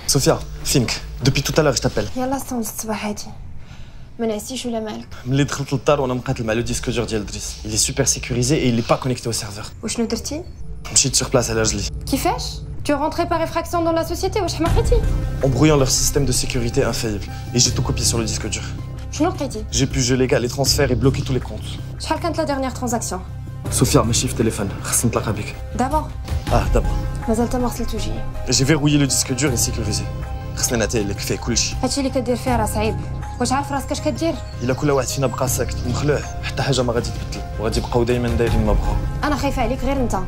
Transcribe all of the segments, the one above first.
Sophia, Fink, depuis tout à l'heure je t'appelle. يلا استنى الصباح هادي ما نعسيش ولا مالك. ملي دخلت للدار وانا مقاتل مع لو ديسك دور ديال دريس. Il est super sécurisé et il est pas connecté au serveur. وشنو درتي؟ مشيت sur place على رجلي. كيفاش؟ Tu es rentré par effraction dans la société واش حماقيتي؟ En brouillant leur système de sécurité infaillible. Et j'ai tout copié sur le disque dur. شنو لقيتي؟ J'ai pu geler les transferts et bloquer tous les comptes. شحال كانت لا dernière transaction؟ Sophia, ماشي في تليفون. خصني نتلاقى بك. دابا؟ دابا. مازال ما وصلتوش. J'ai verrouillé le disque dur et sécurisé. خصني نعطيه فيه كلشي. هادشي اللي كدير فيه راه صعيب. واش عارف راسك اش كدير؟ إلا كل واحد فينا بقى ساكت ومخلوع حتى حاجة ما غادي تبدل وغادي يبقاو دايما دايرين ما بغاو. انا خايفه عليك غير انت.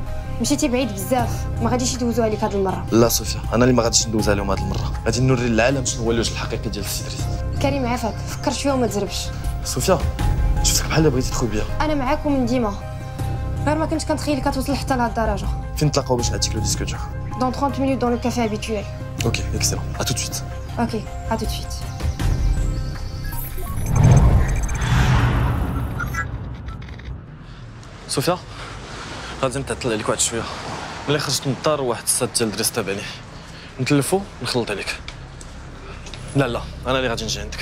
مشيتي بعيد بزاف ما غاديش يدوزوا عليك هاد المره. لا صوفيا، انا اللي ما غاديش ندوز عليهم هاد المره. غادي نوري للعالم شنو هو الوجه الحقيقي ديال السي دريس. كريم عافاك فكر شويه وما تزربش. صوفيا شفتك بحال بغيتي تخوي بيا. انا معاك ومن ديما غير ما كنتش كنتخيلك كتوصل حتى لهاد الدرجه. فين نتلاقاو باش نعطيك لو ديسك دور؟ Dans 30 minutes dans le café habituel. Ok, excellent. À tout de suite. Ok, à tout de suite. صوفيا غادي نتعطل عليك واحد شويه. ملي خرجت من الدار واحد الصاد ديال دريس تابعني. نتلفو نخلط عليك. لا انا اللي غادي نجي عندك.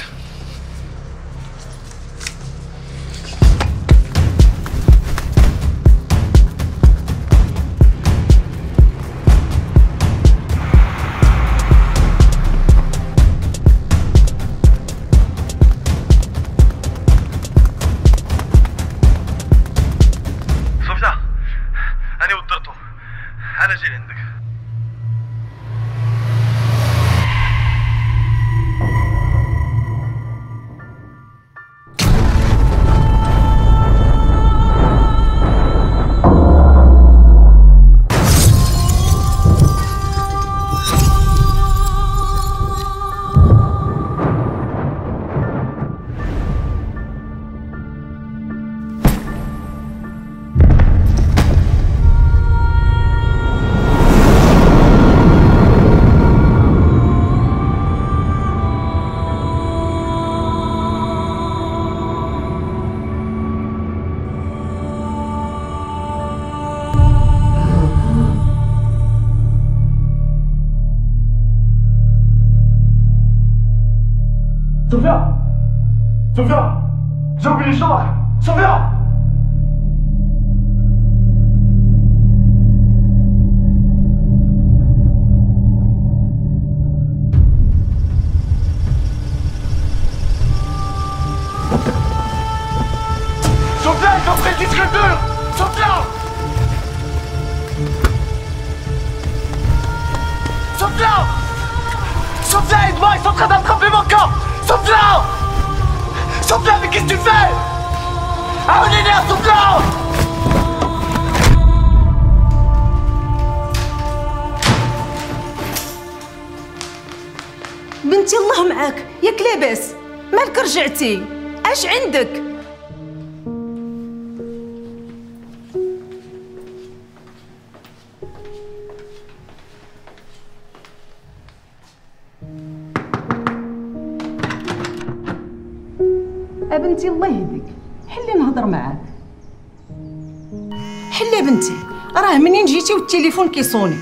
أنا جاي عندك. Sophia, j'ai oublié les chambres. Sophia. Sophia, ils ont pris le disque dur. Sophia. Sophia. Sophia, aide-moi, ils sont en train d'attraper mon camp. Sophia. Sophia, mais qu'est-ce que tu fais? Ah, on est là, Sophia! بنتي الله معاك ياك لاباس مالك رجعتي اش عندك؟ بنتي الله يهديك حلي نهضر معاك. حلي بنتي راه منين جيتي والتليفون كيصوني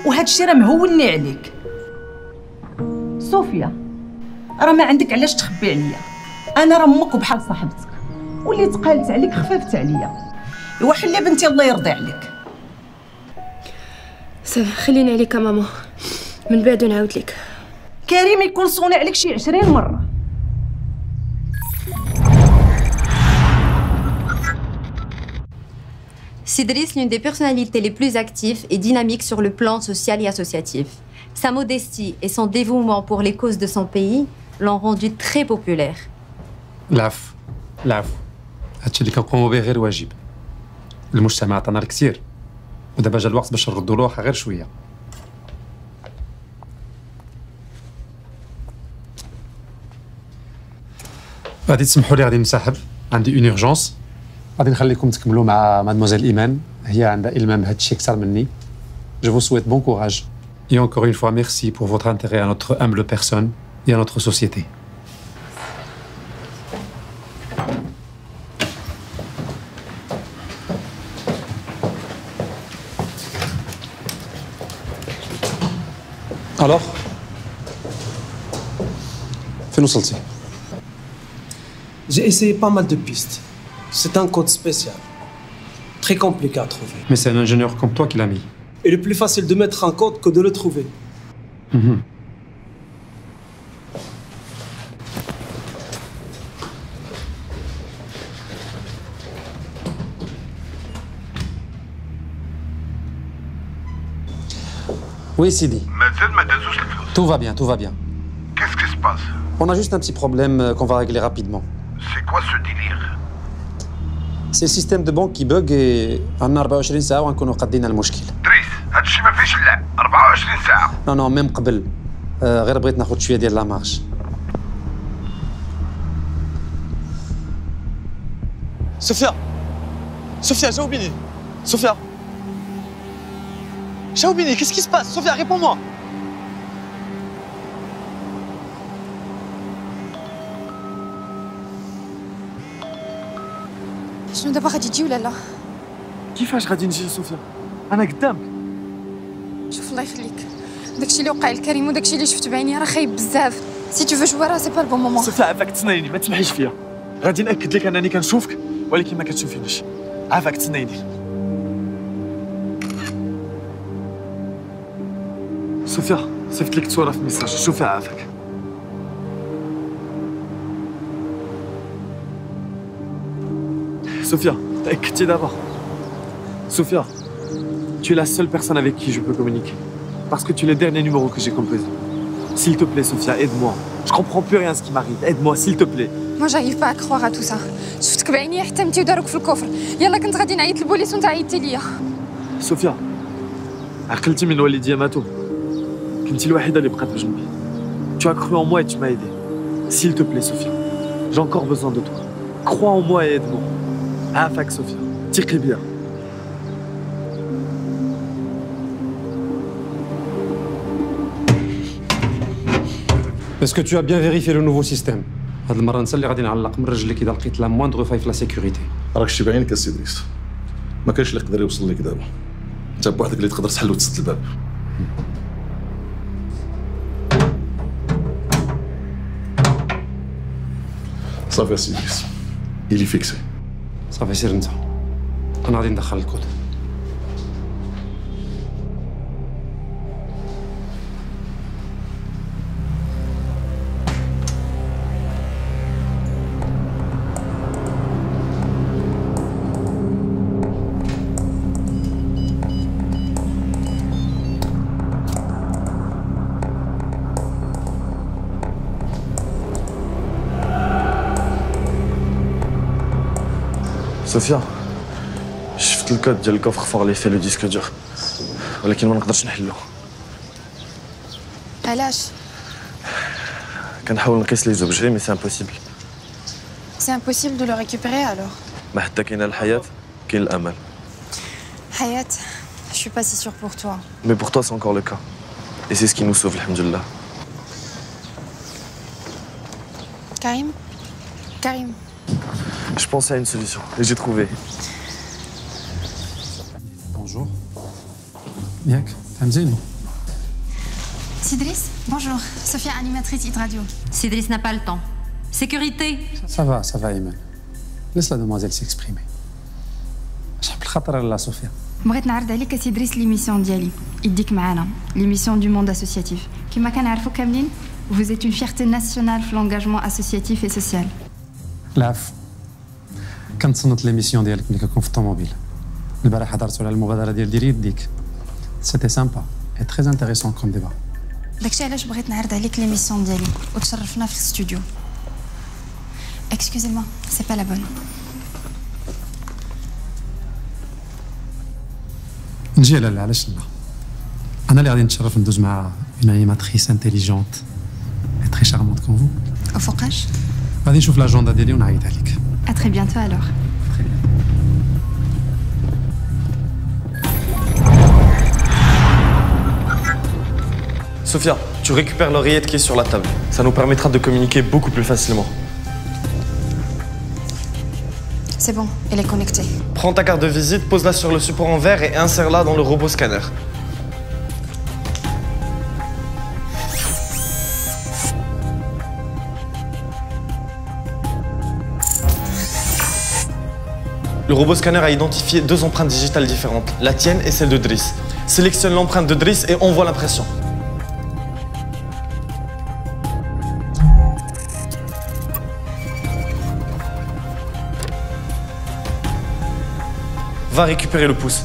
وهذا الشيء راه مهوني عليك. صوفيا راه ما عندك علاش تخبي عليا، انا راه امك وبحال صاحبتك واللي تقالت عليك خففت عليا. ايوا حلي بنتي الله يرضي عليك. خليني عليك ماما من بعد نعاود لك. كريم يكون صوني عليك شي 20 مره. Sidris, l'une des personnalités les plus actives et dynamiques sur le plan social et associatif. Sa modestie et son dévouement pour les causes de son pays l'ont rendu très populaire. العفو هادشي اللي كنقوموا به غير واجب. المجتمع عطانا الكثير ودابا جا الوقت باش نردوا له واخا غير شويه. غادي تسمحوا لي غادي نسحب، عندي اون اورجونس. غادي نخليكم تكملوا مع مادموزيل ايمان، هي عندها إلمام بهذا الشيء اكثر مني. Je vous souhaite bon courage. Et encore une fois, merci pour votre intérêt à notre humble personne et à notre société. Alors, فين وصلتي؟ J'ai essayé pas mal de pistes. C'est un code spécial. Très compliqué à trouver. Mais c'est un ingénieur comme toi qui l'a mis. Et le plus facile de mettre un code que de le trouver. Oui, Sidi. Tout va bien, tout va bien. Qu'est-ce qui se passe? On a juste un petit problème qu'on va régler rapidement. C'est quoi ce délire? C'est le système de banque qui bug et عندنا 24 ساعة ونكونوا قادين المشكل. دريس هادشي ما فيهش اللعب 24 ساعة. Non, même قبل. غير بغيت ناخذ شوية ديال لا مارج. Sophia Sophia, Jaoubini Sophia Jaoubini, qu'est-ce qui se passe? Sophia, réponds-moi. شنو دابا غادي تجي ولا لا؟ كيفاش غادي نجي صوفيا؟ انا قدامك. شوف الله يخليك، داكشي اللي وقع لكريم وداكشي اللي شفت بعيني راه خايب بزاف. سي تو فو جوار راه سي با البون مومون. صوفيا عافاك تسنيني، ما تسمحيش فيا. غادي ناكد لك انني كنشوفك ولكن ما كتشوفينيش. عافاك تسنيني. صوفيا صيفط لك صورة في الميساج، شوفها عافاك. Sophia, t'as d'abord. Sophia, tu es la seule personne avec qui je peux communiquer. Parce que tu es le dernier numéro que j'ai composé. S'il te plaît, Sophia, aide-moi. Je comprends plus rien à ce qui m'arrive. Aide-moi, s'il te plaît. Moi, j'arrive pas à croire à tout ça. شفتك بعيني حتى انتي وداروك في الكفر. يلا كنت غادي نعيط للبوليس وانت عيطتي ليا. Sophia, عقلتي من والدي ماتوا. كنتي الوحيدة اللي بقات بجنبي. Tu as cru en moi et tu m'as aidé. S'il te plaît, Sophia, j'ai encore besoin de toi. Crois en moi et aide-moi. عافاك Sophia, تيقي بيا. Est-ce que tu as bien vérifié le nouveau système? هاد المرة نسى اللي غادي نعلق من رجلك إذا لقيت لا موندغ فاي في لا سيكوريتي. راك شتي بعينك السي إدريس. ما كاينش اللي يقدر يوصل لك دابا. انت بوحدك اللي تقدر تحل وتسد الباب. صافي السي إدريس. إلي فيكسي. صافي سير انت. أنا غادي ندخل الكود. صوفيا شفت الكود ديال الكوفر فور اللي فيه لو ديسك دور ولكن ما نقدرش نحلو. علاش؟ كنحاول نقيس لي زوبجي مي سي امبوسيبل. سي امبوسيبل دو لو ريكوبيري الوغ. ما حتى كاينه الحياه كاين الامل. حياة je suis pas si sûre pour toi. Mais pour toi c'est encore le cas. Et c'est ce qui nous sauve, alhamdoulilah. Karim Karim. Je pensais à une solution et j'ai trouvé. Bonjour. ياك فهمتيني. Sidris, bonjour. Sophia, animatrice Hit Radio. Sidris n'a pas le temps. Sécurité. Ça va Iman. Laisse la demoiselle s'exprimer. شحال بالخطر لا صوفيا. بغيت نعرض عليك سيدريس ليميسيون ديالي يديك معانا ليميسيون دو موند اسوسياتيف كما كنعرفوا كاملين vous êtes une fierté nationale في l'engagement associatif et social. العفو. كنتصنت ليميسيون ديالك ملي كنكون في الطوموبيل. البارح هضرتوا على المبادره ديال ديري يديك. سيتي سامبا اي تري انتريسون كوم ديبا. داكشي علاش بغيت نعرض عليك ليميسيون ديالي وتشرفنا في الاستوديو. Excusez-moi, c'est pas la bonne. نجي لا علاش لا. انا اللي غادي نتشرف ندوز مع une animatrice intelligente et très charmante comme vous. وفوقاش؟ غادي نشوف لاجوندا ديالي ونعيط عليك. À très bientôt alors. Très bien. Sophia, tu récupères l'oreillette qui est sur la table. Ça nous permettra de communiquer beaucoup plus facilement. C'est bon, elle est connectée. Prends ta carte de visite, pose-la sur le support en verre et insère-la dans le robot scanner. Le robot scanner a identifié 2 empreintes digitales différentes, la tienne et celle de Driss. Sélectionne l'empreinte de Driss et envoie l'impression. Va récupérer le pouce.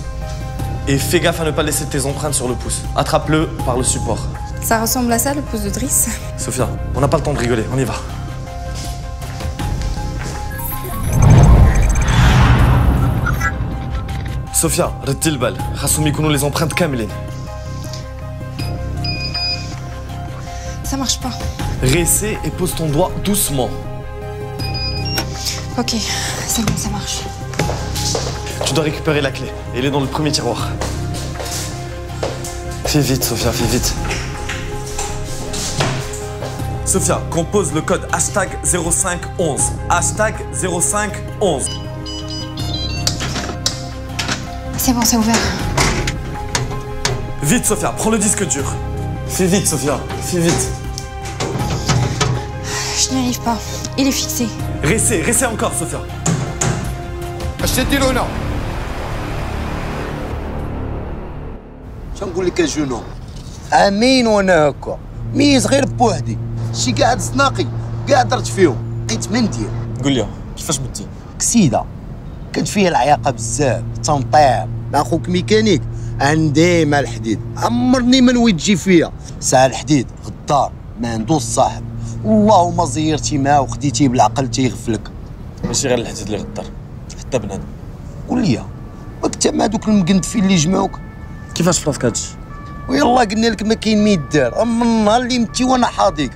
Et fais gaffe à ne pas laisser tes empreintes sur le pouce. Attrape-le par le support. Ça ressemble à ça, le pouce de Driss? Sophia, on n'a pas le temps de rigoler, on y va. Sophia, ردي البال، خاصهم يكونوا les empreintes كاملين. Ça marche pas. Réessaie et pose ton doigt doucement. Ok, c'est bon, ça marche. Tu dois récupérer la clé. Elle est dans le premier tiroir. Fais vite, Sophia, fais vite. Sophia, compose le code #0511. #0511. C'est bon, c'est ouvert. Vite, Sophia, prends le disque dur. Fais vite, Sophia, fais vite. Je n'y arrive pas. Il est fixé. Réessaie encore, Sophia. اشتدي هنا شنقول لك اجنون عامين وانا هكا ميز غير بوحدي شي قاعد صناقي قاعد درت فيهم لقيت منديل قول لي كيفاش بدي كسيده كانت فيها العياقه بزاف تنطير اخوك ميكانيك عندي مع الحديد عمرني ما نويت تجي فيها ساعه الحديد غدار ما عندوش صاحب اللهم زيرتي معاه وخديتيه بالعقل تيغفلك ماشي غير الحديد اللي غدار حتى بنادم قول لي وقت مع دوك المقندفين اللي جمعوك كيفاش فراسك هادشي ويلا قلنا لك ما كاين ما يدار اما النهار اللي متي وانا حاضيك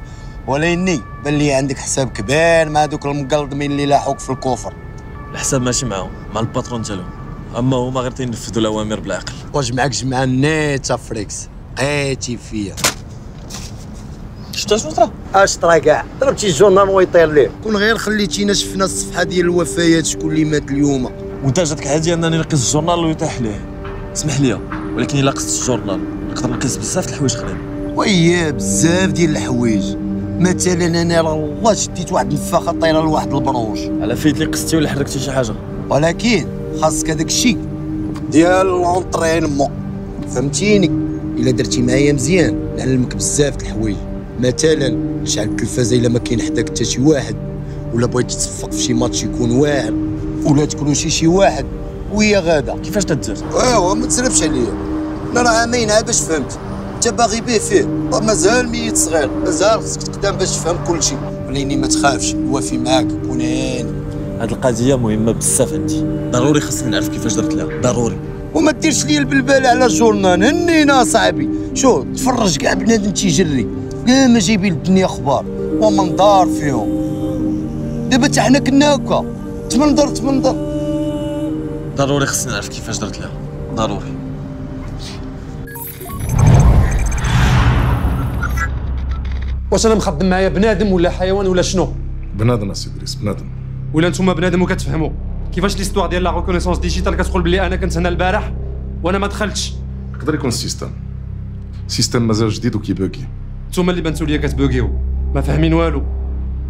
ولاني بان لي عندك حساب كبير مع دوك المقلضمين اللي لاحوك في الكفر الحساب ماشي معاهم مع الباترون ديالهم اما هما غير تينفذوا الاوامر بالعقل واش معاك جمعه نيتا فريكس قيتي فيا شتا شنو طرا اش طرا كاع ضربتي الجورنال ويطير ليه كون غير خليتينا شفنا الصفحه ديال الوفيات شكون اللي مات اليوم وانت جاتك عادي انني نقيس الجورنال ويطيح ليه اسمح لي ولكن الا قست الجورنال نقدر نقيس بزاف د الحوايج اخرين وياه بزاف ديال الحوايج مثلا انا والله شديت واحد النفاخه طايره لواحد البروج على فايت لي قستي ولا حركتي شي حاجه ولكن خاصك هذاك الشيء ديال لونطرينمون فهمتيني الا درتي معايا مزيان نعلمك بزاف د الحوايج مثلا شعل التلفازه الا ما كاين حداك حتى شي واحد ولا بغيتي تصفق في شي ماتش يكون واعر ولا تكونوا شي واحد وهي غاده كيفاش تدير ايوا ما تسربش عليا انا راه عامين عا باش فهمت انت باغي به فيه مازال ميت صغير مازال خصك تقدم باش تفهم كل شيء ولكن ما تخافش الوفي معاك كون هاني هاد القضيه مهمه بزاف عندي ضروري خصني نعرف كيفاش درت لها ضروري وما ديرش ليا البلبال على الجورنال هنينا صاحبي شوف تفرج كاع بنادم تيجري كاع ما جايبين الدنيا اخبار ومنظار فيهم دابا حتى حنا كنا هكا تمنظر ضروري خصني نعرف كيفاش درت لها ضروري واش انا مخدم معايا بنادم ولا حيوان ولا شنو؟ بنادم اسي ادريس بنادم ولا نتوما بنادم وكتفهموا كيفاش ليستوار ديال لا ريكونيسونس ديجيتال كتقول بلي انا كنت هنا البارح وانا ما دخلتش؟ يقدر يكون سيستم مازال جديد وكيبوكي نتوما اللي بانتو ليا كتبوكيو ما فاهمين والو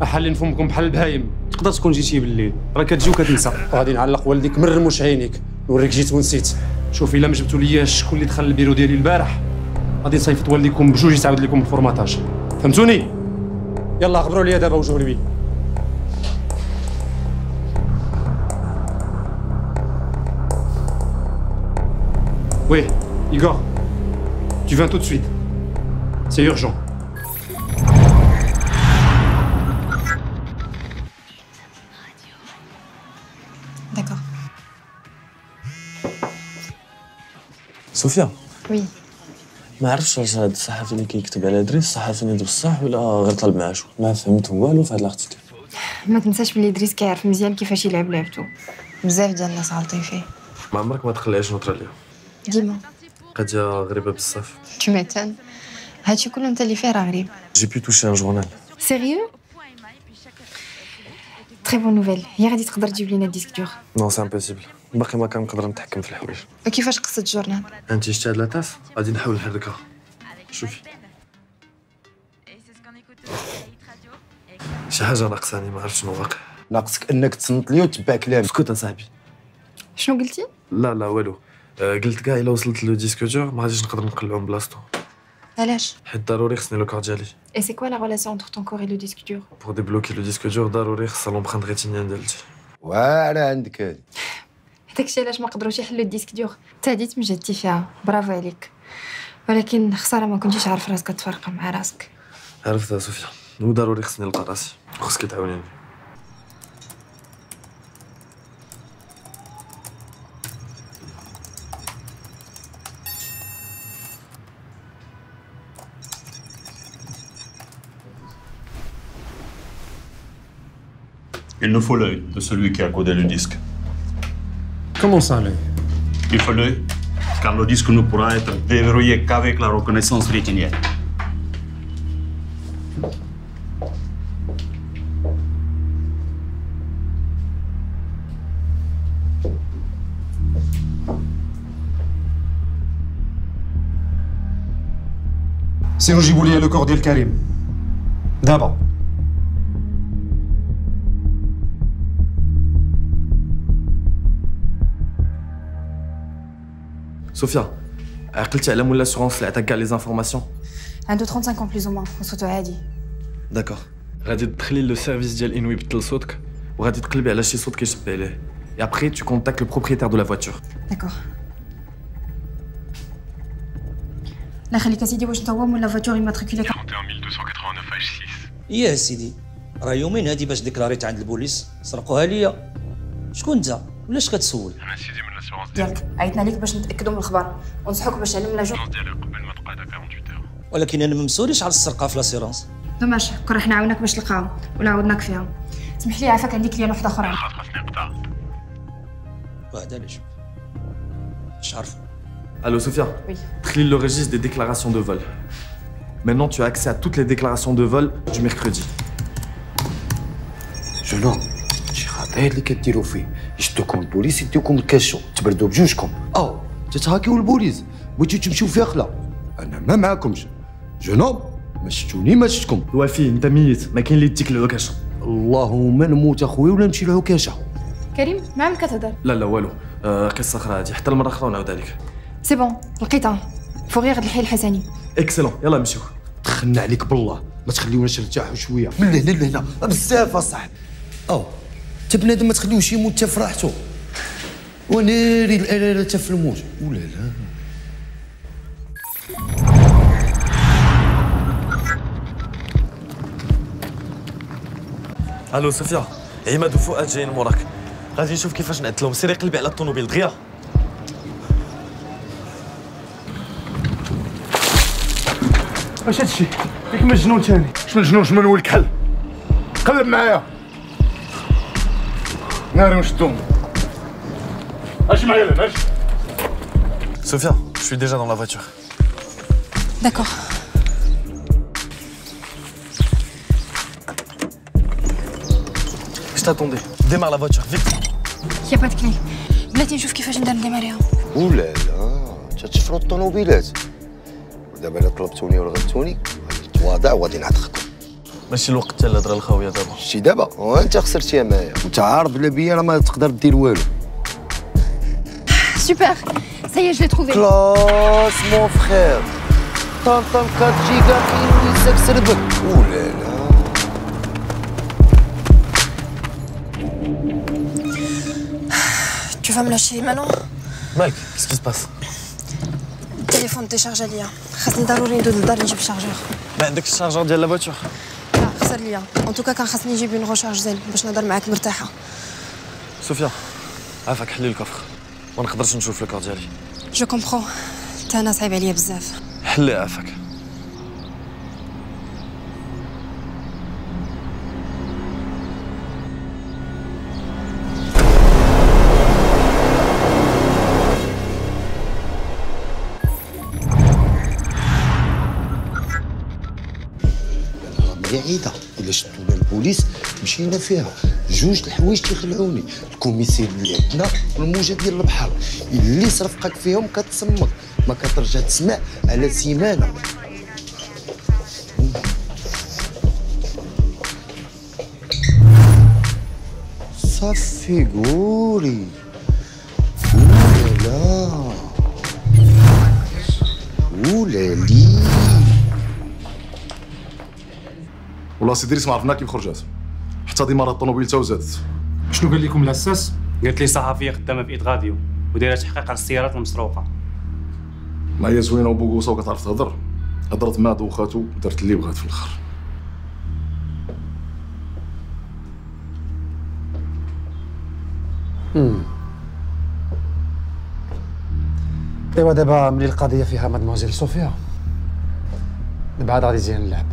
احلين فمكم بحال البهايم تقدر تكون جيتي بالليل راه كتجي وكتنسى غادي نعلق والديك من رموش عينيك نوريك جيت ونسيت شوف الا ما جبتوا ليا شكون اللي دخل البيرو ديالي البارح غادي نصيفط والديكم بجوج يتعاود لكم الفورماتاج فهمتوني يلا خبروا لي دابا وجهوا لي Oui, Igor, tu viens tout de suite. C'est urgent. D'accord. صوفيا Oui. ما عرفتش واش هاد الصحفي اللي كيكتب على دريس صحفي ندير بصح ولا غير طالب معاشو ما فهمت والو في هاد الارتيكل ما تنساش بلي دريس كيعرف مزيان كيفاش يلعب لعبتو بزاف ديال الناس غالطين فيه ما عمرك ما تخليهاش نوطر عليها ديما قضيه غريبه بزاف tu m'étonnes هادشي كله انت اللي فيه راه غريب جي بي توشي ان جورنال سيريو تري بون نوفيل هي غادي تقدر تجيب لينا الديسك دور نو سي امبوسيبل باقي ما كنقدر نتحكم في الحوايج وكيفاش قصه الجورنال انت شتي هاد لاطاس غادي نحاول نحركها شوفي شي حاجه ناقصاني ما عرفتش شنو واقع ناقصك انك تصنت لي وتبع كلامي اسكت اصاحبي شنو قلتي؟ لا لا والو. قلت كاع الا وصلت لو ديسك دور ما غاديش نقدر نقلعو من بلاصتو. علاش؟ حيت ضروري خصني لو كور ديالي. Et c'est quoi la relation entre ton corps et le disque dur? بور ديبلوكي لو ديسك دور ضروري خصها لومبرانت ريتينيان ديالتي. واعره عندك هادي. داكشي علاش ما قدروش يحلوا الديسك دور. انت هادي تمجدتي فيها، برافو عليك. ولكن خساره ما كنتيش عارف راسك تفرق مع راسك. عرفتها صوفيا، وضروري خصني نلقى راسي، خصك تعاونيني. Il nous faut l'œil de celui qui a codé le disque. Comment ça, l'œil? Il faut l'œil, car le disque ne pourra être déverrouillé qu'avec la reconnaissance rétinienne. سيروا جيبوا لي لو كور ديال كريم دابا. صوفيا، عقلتي على مول لاسورونس اللي عطاك كاع لي زانفورماسيون؟ عنده 35 بلوز او موان وصوته عادي. داكور. غادي تدخلي لو سيرفيس ديال انوي يبدل صوتك وغادي تقلبي على شي صوت كيشبه عليه. Et après, tu contactes le propriétaire de la voiture. D'accord. لا خليك اسيدي واش انت هو ولا فاتور يماتريكولي 41289 H6. يا سيدي راه يومين هادي باش ديكلاريت عند البوليس سرقوها ليا. شكون انت ولاش كتسول؟ انا سيدي من لاسورونس ديالك عيطنا ليك باش نتاكدوا من الخبر ونصحوك باش علمنا جو ديالي قبل ما تقعد 48 ساعه. ولكن انا ما مسوليش على السرقه في لاسيرونس. دوماش كون راح نعاونك باش تلقاهم ولا عاودناك فيها. سمح لي عافاك عندي كليان واحد اخر. خاصني نقطع. وهذا علاش؟ اش عارف؟ Allô Sophia? Oui. Trie le registre des déclarations de vol. Maintenant, tu as accès à toutes les déclarations de vol du mercredi. شنو؟ شي خطير اللي كديروا فيه، يشدوكم البوليس يديوكم الكاشو، تبردوا بجوجكم. تتهاكيو البوليس، بغيتو تمشيو فيها خلا. انا ما معاكمش. جنوب ما شفتوني ما شفتكم. وفي انت ميت، ما كاين اللي يديك العكاشه. اللهم نموت اخويا ولا نمشي للعكاشه. كريم ما عمرك كتهضر؟ لا والو، قصه اخرى هادي، حتى المره اخرى ونعاود عليك. سي بون لقيتها فوغيغ الحي الحسني. اكسلون، يلا نمشيو. دخلنا عليك بالله، ما تخليوناش نرتاحوا شويه. من هنا لهنا بزاف اصاحبي. انت بنادم ما تخليوش يموت حتى في راحته. وناري الآلة حتى في الموت. ولا لا. الو صوفيا، عماد وفؤاد جايين موراك. غادي نشوف كيفاش نعد لهم. سيري قلبي على الطوموبيل دغيا. واش هادشي؟ ياك مجنون تاني. شنو مجنون؟ شنو نولك حل؟ قلب معايا. ناري ونشدهم. اجي معايا لهنا اجي. Sophia, je suis déjà dans la voiture. D'accord. Je t'attendais. Démarre la voiture, vite. يا با تكلي بلاتي نشوف كيفاش ندير ديماريها. ولا لا تتشفروا الطوموبيلات. ودابا الا طلبتوني ولا غبتوني تواضع وغادي نعتقكم. ماشي الوقت تاع الهضره الخاويه دابا. شتي دابا وانت خسرتيها معايا وانت عارف بلا بيا راه ما تقدر دير والو. Super, ça y est, je l'ai trouvé. كلاس مون فخير. طنطن 4 جيجا كاين لساك سربك. ولا لا. Tu vas me lâcher maintenant? Mike, qu'est-ce qui se passe? Le téléphone décharge عليا. خاصني ضروري ندوز للدار نجيب الشارجور. ما عندكش الشارجور ديال لا فواتور؟ لا خسر ليا. ان توكا كان خاصني نجيب اون روشارج زين باش نهضر معاك مرتاحه. صوفيا، عافاك حلي الكفر. ما نقدرش نشوف الكور ديالي. جو كومبرون. تا انا صعيب عليا بزاف. حلي عافاك. بعيده الا شدونا البوليس مشينا فيها. جوج الحوايج تيخلعوني، الكوميسير اللي عندنا والموجه ديال البحر اللي صرفقك فيهم كتصمك ما كترجع تسمع على سيمانه. صافي قولي لا ولالي والله سي دريس ما عرفنا كيف خرجات حتى ديمارة الطوموبيل تا وزادت. شنو قال لكم الاساس؟ قالت لي صحفيه خدامه في ايد غاديو ودايره تحقيق على السيارات المسروقه. ما هي زوينه وبوكوسه وكتعرف تهضر، هضرت مع دوخاتو ودارت اللي بغات في الاخر. ايوا دابا ملي القضيه فيها مادموزيل صوفيا دابا عاد غادي يزين اللعب.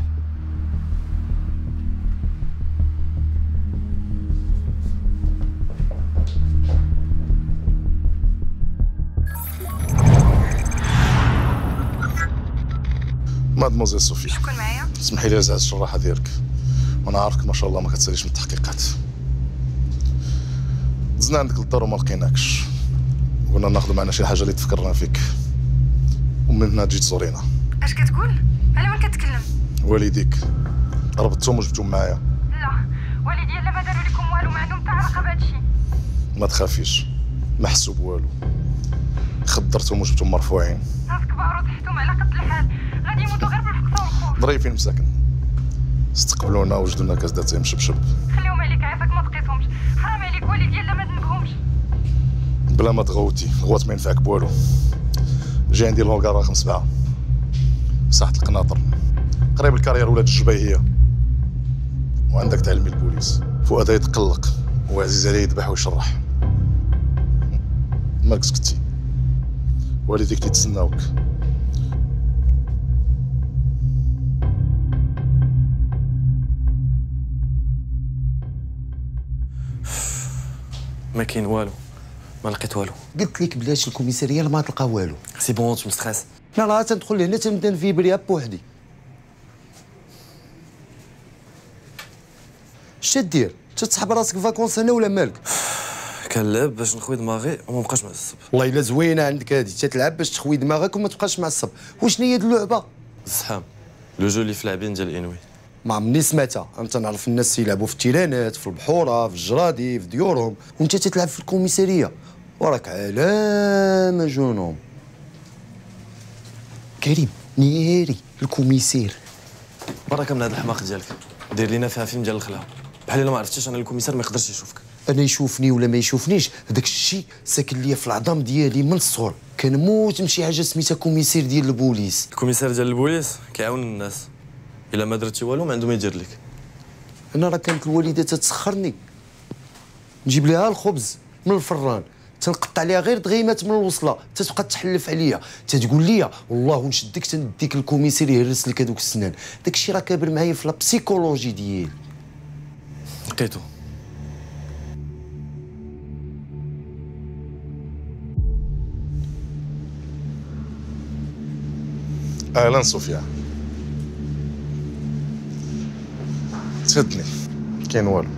مادموزيل صوفيا، شكون معايا؟ اسمحي لي زعزت الشراحه ديالك، وانا عارفك ما شاء الله ما كتساليش من التحقيقات. دزنا عندك للدار وما لقيناكش، قلنا ناخذ معنا شي حاجه اللي تفكرنا فيك، ومن هنا تجي تزورينا. اش كتقول؟ على من كتكلم؟ والديك ربطتهم وجبتهم معايا. لا والدي لا ما داروا لكم والو، ما عندهم حتى علاقه بهذا الشيء. ما تخافيش، ما حسوا بوالو، خدرتهم وجبتهم مرفوعين. ناس كبار وتحتهم على قد الحال، غادي يموتوا غير بالفقصه والخوف. ظريفين مساكن، استقبلونا وجدوا لنا كاس داتاي مشبشب. خليهم عليك عافاك ما تقيسهمش، حرام عليك والدي لا ما ذنبهمش. بلا ما تغوتي، غوات ما ينفعك بوالو. جاي ندير لهم رقم 7 ساحة القناطر قريب الكارير ولاد الجبيهية، وعندك تعلمي البوليس. فؤاد يتقلق وعزيز عليه يذبح ويشرح. مالك سكتي، والديك تيتسناوك. ما كاين والو، ما لقيت والو. قلت لك بلاش الكوميساريه ما تلقى والو. سي بون تو مستريس. لا لا تندخل لهنا تنبدا نفيبريها بوحدي. اش تدير؟ تتسحب راسك في فاكونس هنا ولا مالك؟ كنلعب باش نخوي دماغي وما نبقاش معصب. والله الا زوينه عندك هذه، تتلعب باش تخوي دماغك وما تبقاش معصب. وشنو هي هاد اللعبه؟ الزحام، لو جو اللي في لاعبين ديال انوي. ما عمرني سمعتها، انت نعرف الناس يلعبوا في التيرانات، في البحوره، في الجرادي، في ديورهم، وانت تتلعب في الكوميساريه. وراك علامه جونوم. كريم نيري الكوميسير. برك من هذا الحماق ديالك، دير لينا فيها فيلم ديال الخلعه، بحال الا ما عرفتيش انا الكوميسار ما يقدرش يشوفك. انا يشوفني ولا ما يشوفنيش، هذاك الشيء ساكن ليا في العظام ديالي من الصغر. كنموت نمشي حاجه سميتها كوميسير ديال البوليس. الكوميسار ديال البوليس كيعاون الناس، الا ما درتي والو ما عنده ما يدير لك. انا راه كانت الوالده تتسخرني، نجيب لها الخبز من الفران، تنقطع عليها غير دغيمات من الوصله، تتبقى تحلف عليا، تتقول لي والله نشدك تنديك الكوميسير يهرس لك هذوك السنان. داك الشيء راه كابر معايا في لابسيكولوجي ديالي. لقيتو. اهلا صوفيا. تفدني، كاين والو.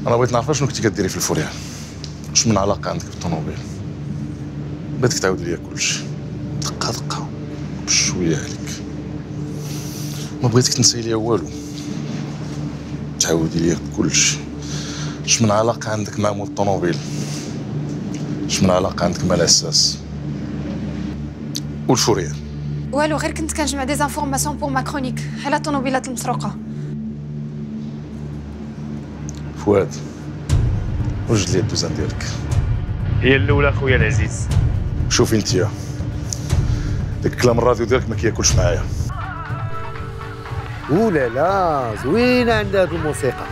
انا بغيت نعرف شنو كنتي كديري في الفوريال، واش من علاقه عندك بالطوموبيل. بغيتك تعاود ليا كلشي دقه دقه بشويه عليك، ما بغيتك تنسي ليا والو، تعاودي ليا كلشي. اش من علاقه عندك مع مول الطوموبيل، اش من علاقه عندك مع الاساس والفوريال. والو غير كنت كنجمع دي زانفورماسيون بور ما كرونيك على الطوموبيلات المسروقه. فؤاد وجد لي الدوزان ديالك. هي الاولى خويا العزيز. شوفي انتيا، داك الكلام الراديو ديالك ما كياكلش معايا. ولا لا زوينه عندها هاد الموسيقى.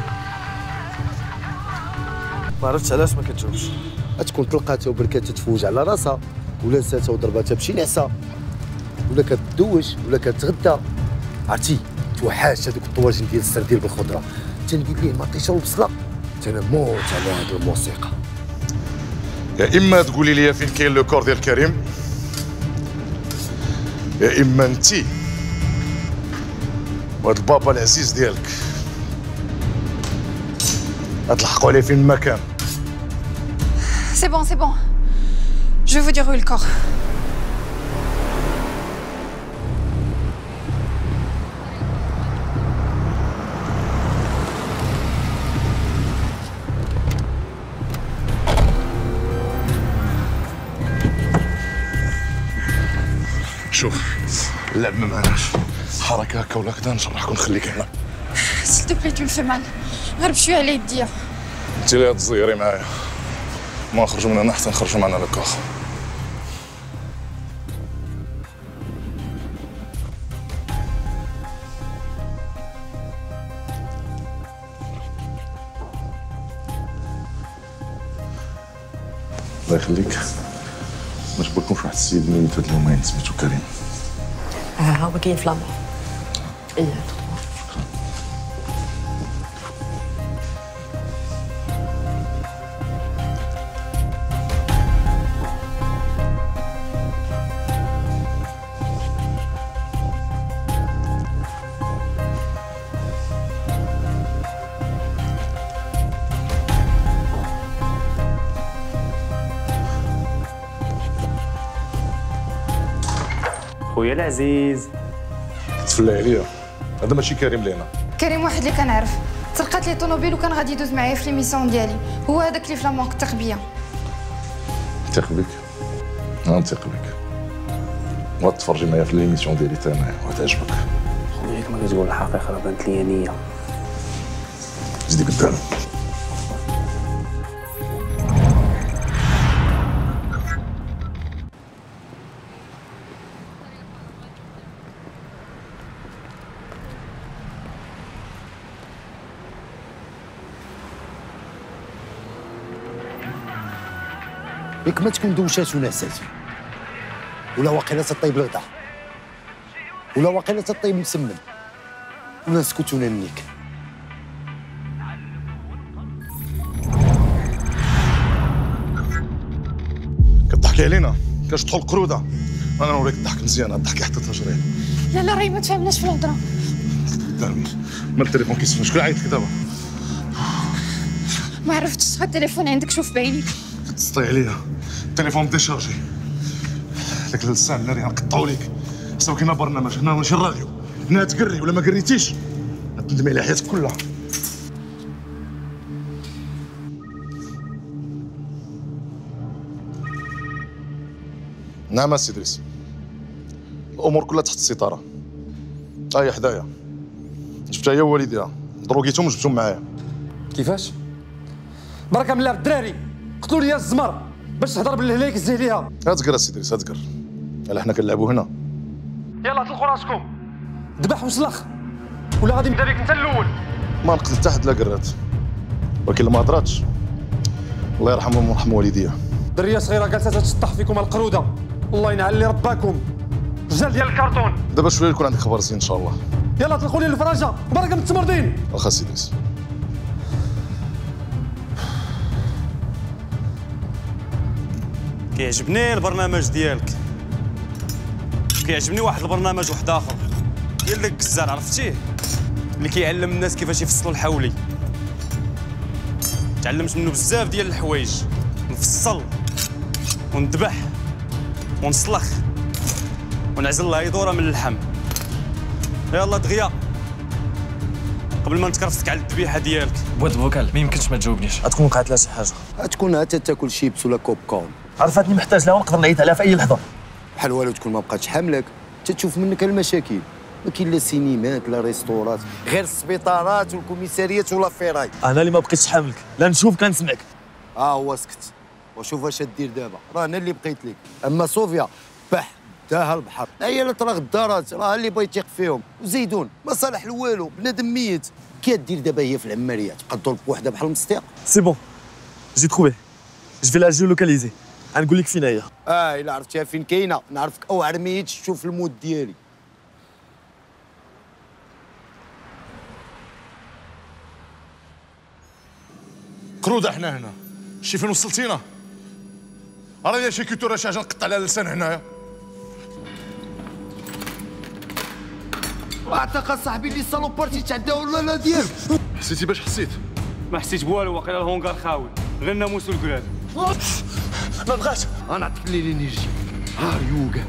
ما عرفتش علاش ما كتجاوبش. تكون تلقاتها وبركات تتفوج على راسها، ولا نساتها وضرباتها بشي نعسه، ولا كتدوش ولا كتغدى. عرفتي توحاش هذوك الطواجن ديال السردين بالخضره، تندير ليه مطيشه وبصله، تنموت على هاد الموسيقى. يا اما تقولي لي فين كاين لو كور ديال كريم، يا اما انتي وهاد البابا العزيز ديالك غتلحقوا عليه فين ما كان. C'est bon. Je vais vous dire où est le corps. شوف اللعب ما معناش حركه هكا ولا كذا نشرحك ونخليك هنا. سيل تو بلي تو الفي مال غير بشويه على يديا. انت اللي تزيري معايا ما نخرجوا من هنا حتى نخرجوا معنا لكاخ. الله يخليك ما جبركمش واحد السيد ميت هاد اليومين سميتو كريم. ها هو كاين في لامور. ايه خويا العزيز تفلى عليا هذا ماشي كريم لينا. كريم واحد اللي كنعرف سرقات لي طوموبيل وكان غادي يدوز معايا في ليميسيون ديالي، هو هذاك اللي في لامونك تثق بيا. نثق بك نثق بك وتفرجي معايا في ليميسيون ديالي حتى انايا وتعجبك. خويا كما كتقول الحقيقه راه بانت ليا نيه. زيدي قدام. ياك ما تكون دوشات ونعسات ولا واقيلا تطيب الغدا ولا واقيلا تطيب مسمن ولا نسكت وننيك. كتضحكي علينا كتدخل قروده. انا نوريك الضحك مزيان الضحك حتى تجري. لا لا راهي ما تفهمناش في الهضره. قدامي مال التليفون كيسمع شكون عيط لك دابا؟ ما عرفتش شحال التليفون عندك شوف بعينيك. تسطي عليا التليفون ديشارجي. داك اللسان الناري غنقطعو ليك. سوا كاين برنامج هنا ماشي الراديو. هنا تقري ولا ما قريتيش غتندمي على حياتك كلها. نعم السي ادريس الامور كلها تحت السيطره. هي حدايا جبتها هي ووالديها دروكيتهم وجبتهم معايا. كيفاش؟ بركه من الله الدراري قتلوا لي الزمر باش تهضر بالهلاك الزه ليها. هاتقر السي ادريس هاتقر الا حنا كنلعبوا هنا. يلا طلقوا راسكم ذبح وسلخ ولا غادي نبدا بك انت الاول. ما نقتل حتى حد لا قرات ولكن ما هضراتش الله يرحمهم ويرحم والديها. دريه صغيره جالسه تشطح فيكم القروده الله ينعل اللي رباكم رجال ديال الكرتون. دابا شويه يكون عندك خبر زين ان شاء الله. يلا طلقوا لي الفراجه وبركه من التمرضين. واخا سي ادريس. كيعجبني البرنامج ديالك. كيعجبني واحد البرنامج واحد اخر ديال داك الجزار عرفتيه اللي كيعلم الناس كيفاش يفصلوا الحولي. تعلمت منه بزاف ديال الحوايج نفصل وندبح ونسلخ ونعزل الله يدوره من اللحم. يلا دغيا قبل ما نتكرفتك على الذبيحه ديالك. بوات فوكال ما يمكنش ما تجاوبنيش. غتكون وقعت لها شي حاجه. غتكون حتى تاكل شيبس ولا كوب كورن. عرفاتني محتاج لها ونقدر نعيط عليها في اي لحظه. بحال والو تكون ما بقاتش حاملك تتشوف منك المشاكل. ما كاين لا سينيمات لا ريستورات غير السبيطارات والكوميساريات ولا فيراي. انا اللي ما بقيتش حاملك لا نشوف كنسمعك. هو سكت وشوف واش دير دابا راه انا اللي بقيت لك. اما صوفيا بح داها البحر هي اللي طرا غدارات راه اللي بغا يتيق فيهم وزيدون ما صالح لوالو بنادم ميت. كي دير دابا هي في العماريه تبقى تضرب بوحده بحال المستيق. سي بون جي تروفي جو في لا جيولوكاليزي غنقول لك فين هي. الا عرفتيها فين كاينه نعرفك اوعر ميت تشوف المود ديالي. قروده حنا هنا شي فين وصلتينا؟ راه شي كيتو راه شي حاجه نقطع على اللسان هنايا. اعتقد صاحبي اللي الصالوبارتي تعدى ولا لا ديالك. حسيتي باش حسيت؟ ما حسيت بوالو واقيلا الهونغار خاوي غير الناموس والكراد. ما بغاش انا نعطيك لي لينيرجي ها يوغا.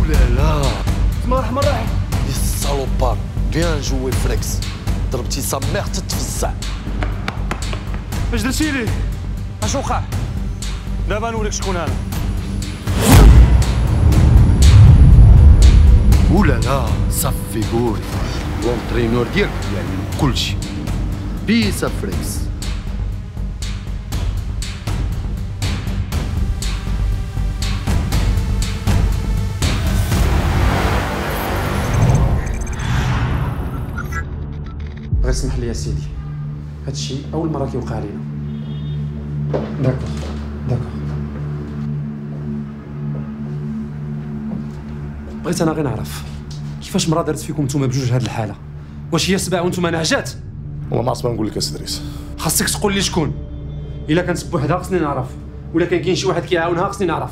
ولا بسم الله الرحمن الرحيم. الصالوبار بيان جوي فريكس ضربتي سا ميغ تتفزع. اش درتي ليه؟ اش وقع؟ دابا نوريك شكون انا. ولا لا صفي قولي لونترينور ديالك يعني كلشي بيسا فريكس. غير اسمح لي يا سيدي، هادشي اول مره كيوقع لينا. داكوغ داكوغ. بغيت انا غير نعرف كيفاش مرا دارت فيكم نتوما بجوج هاد الحاله؟ واش هي سبع وانتوما نعجات؟ والله ما عرفت ما نقول لك اسي ادريس. خاصك تقول لي شكون. الا كانت بوحدها خصني نعرف، ولا كان كاين شي واحد كيعاونها خصني نعرف.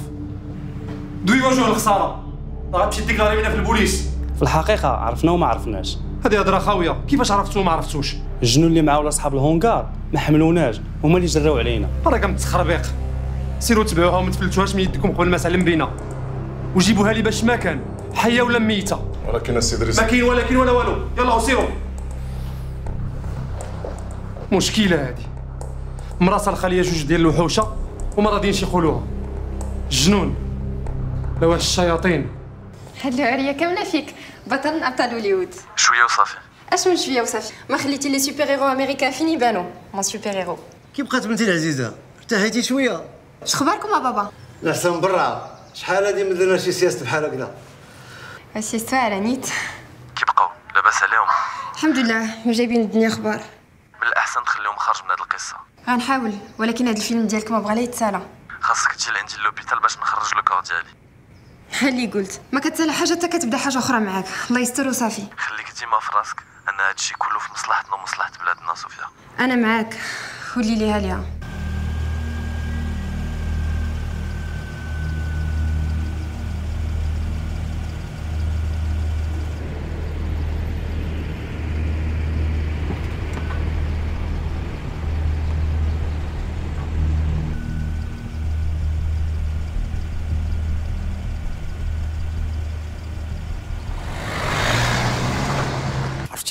دوي وجه الخساره، راه تمشي ديكلاري بينا في البوليس. في الحقيقه عرفنا وما عرفناش. هذه هضره خاويه، كيفاش عرفتوا وما عرفتوش؟ الجنون اللي معاه ولا صحاب الهونغار ما حملوناش، هما اللي جراو علينا. راكم متخربيق، سيروا تبعوها وما تفلتوهاش من يدكم قبل ما تعلم بينا، وجيبوها لي باش ما كان حيه ولا ميته. ولكن السي ادريس ما كاين ولا كاين ولا والو، يلا وسيروا. مشكله هذه، مراسه الخليه جوج ديال الوحوشه وما راضيينش يقولوها. الجنون لا واش الشياطين. هاد العريه كامله فيك، بطل من ابطال هوليوود. شويه وصافي. اش من شويه وصافي؟ ما خليتي لي سوبر هيرو امريكان فين يبانو؟ مون سوبر هيرو. كي بقات بنتي العزيزه؟ ارتحيتي شويه؟ اش خباركم يا بابا؟ الاحسن برا، شحال هادي ما درنا شي سياسه بحال هكذا. السيستو على نيت. كي بقاو لاباس عليهم؟ الحمد لله، وجايبين الدنيا اخبار. من الاحسن تخليهم خارج من هاد القصه. غنحاول، ولكن هاد الفيلم ديالك ما بغا لا يتسالى. خاصك تجي لعندي لوبيتال باش نخرج لو كور ديالي. ها اللي قلت، ما كتسالى حاجه حتى كتبدا حاجه اخرى معاك، الله يستر وصافي. خليك ديما في راسك ان هادشي كله في مصلحتنا ومصلحه بلادنا صوفيا. انا معاك، ولي ليها ليها.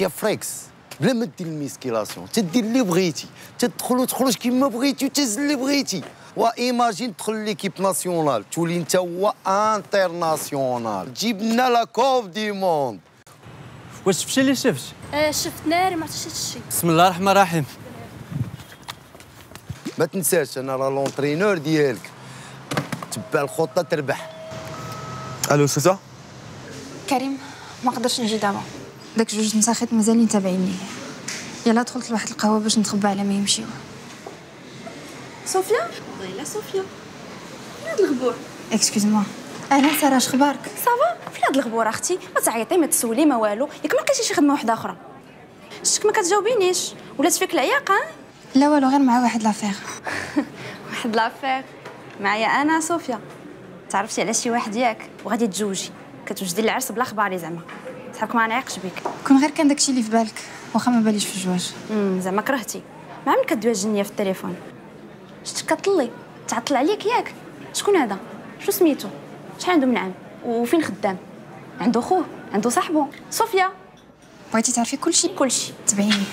يا فريكس بلا ما دير الميسكيلاسيون تدير اللي بغيتي، تدخل وتخرج كيما بغيتي وتهز اللي بغيتي. وايماجين تدخل ليكيب ناسيونال تولي انت هو انترناسيونال، تجيب لنا لا كوب دي موند. واش شفتي اللي شفت؟ شفت ناري ما عرفتش هادشي. بسم الله الرحمن الرحيم. ما تنساش انا راه لونترينور ديالك، تبع الخطه تربح. الو سوسه؟ كريم ما قدرش نجي دابا، داك جوج نساخيط مازالين تابعيني. يلا دخلت لواحد القهوه باش نتخبى على ما يمشيو. صوفيا؟ ويلا صوفيا. فين هاد الغبور؟ اكسكوز موا. انا ساره، اش خبارك؟ صافا؟ فين هاد الغبور اختي؟ ما تعيطي ما تسولي ما والو، ياك ما لقيتي شي خدمه واحده اخرى. شتك ما كتجاوبينيش، ولات فيك العياقه؟ لا والو، غير مع واحد لافير. واحد لافير معايا انا صوفيا. تعرفتي على شي واحد ياك وغادي تزوجي، كتوجدي العرس بلا خباري زعما. صحابك ما نعيقش بك. كون غير كان داكشي اللي في بالك، واخا ما باليش في الزواج. زعما كرهتي. مع من كدوي الجنيه في التليفون؟ شتك كطلي تعطل عليك ياك؟ شكون هذا؟ شو سميتو؟ شحال عنده من عام؟ وفين خدام؟ عنده خوه؟ عنده صاحبو؟ صوفيا بغيتي تعرفي كلشي؟ كلشي. تبعيني.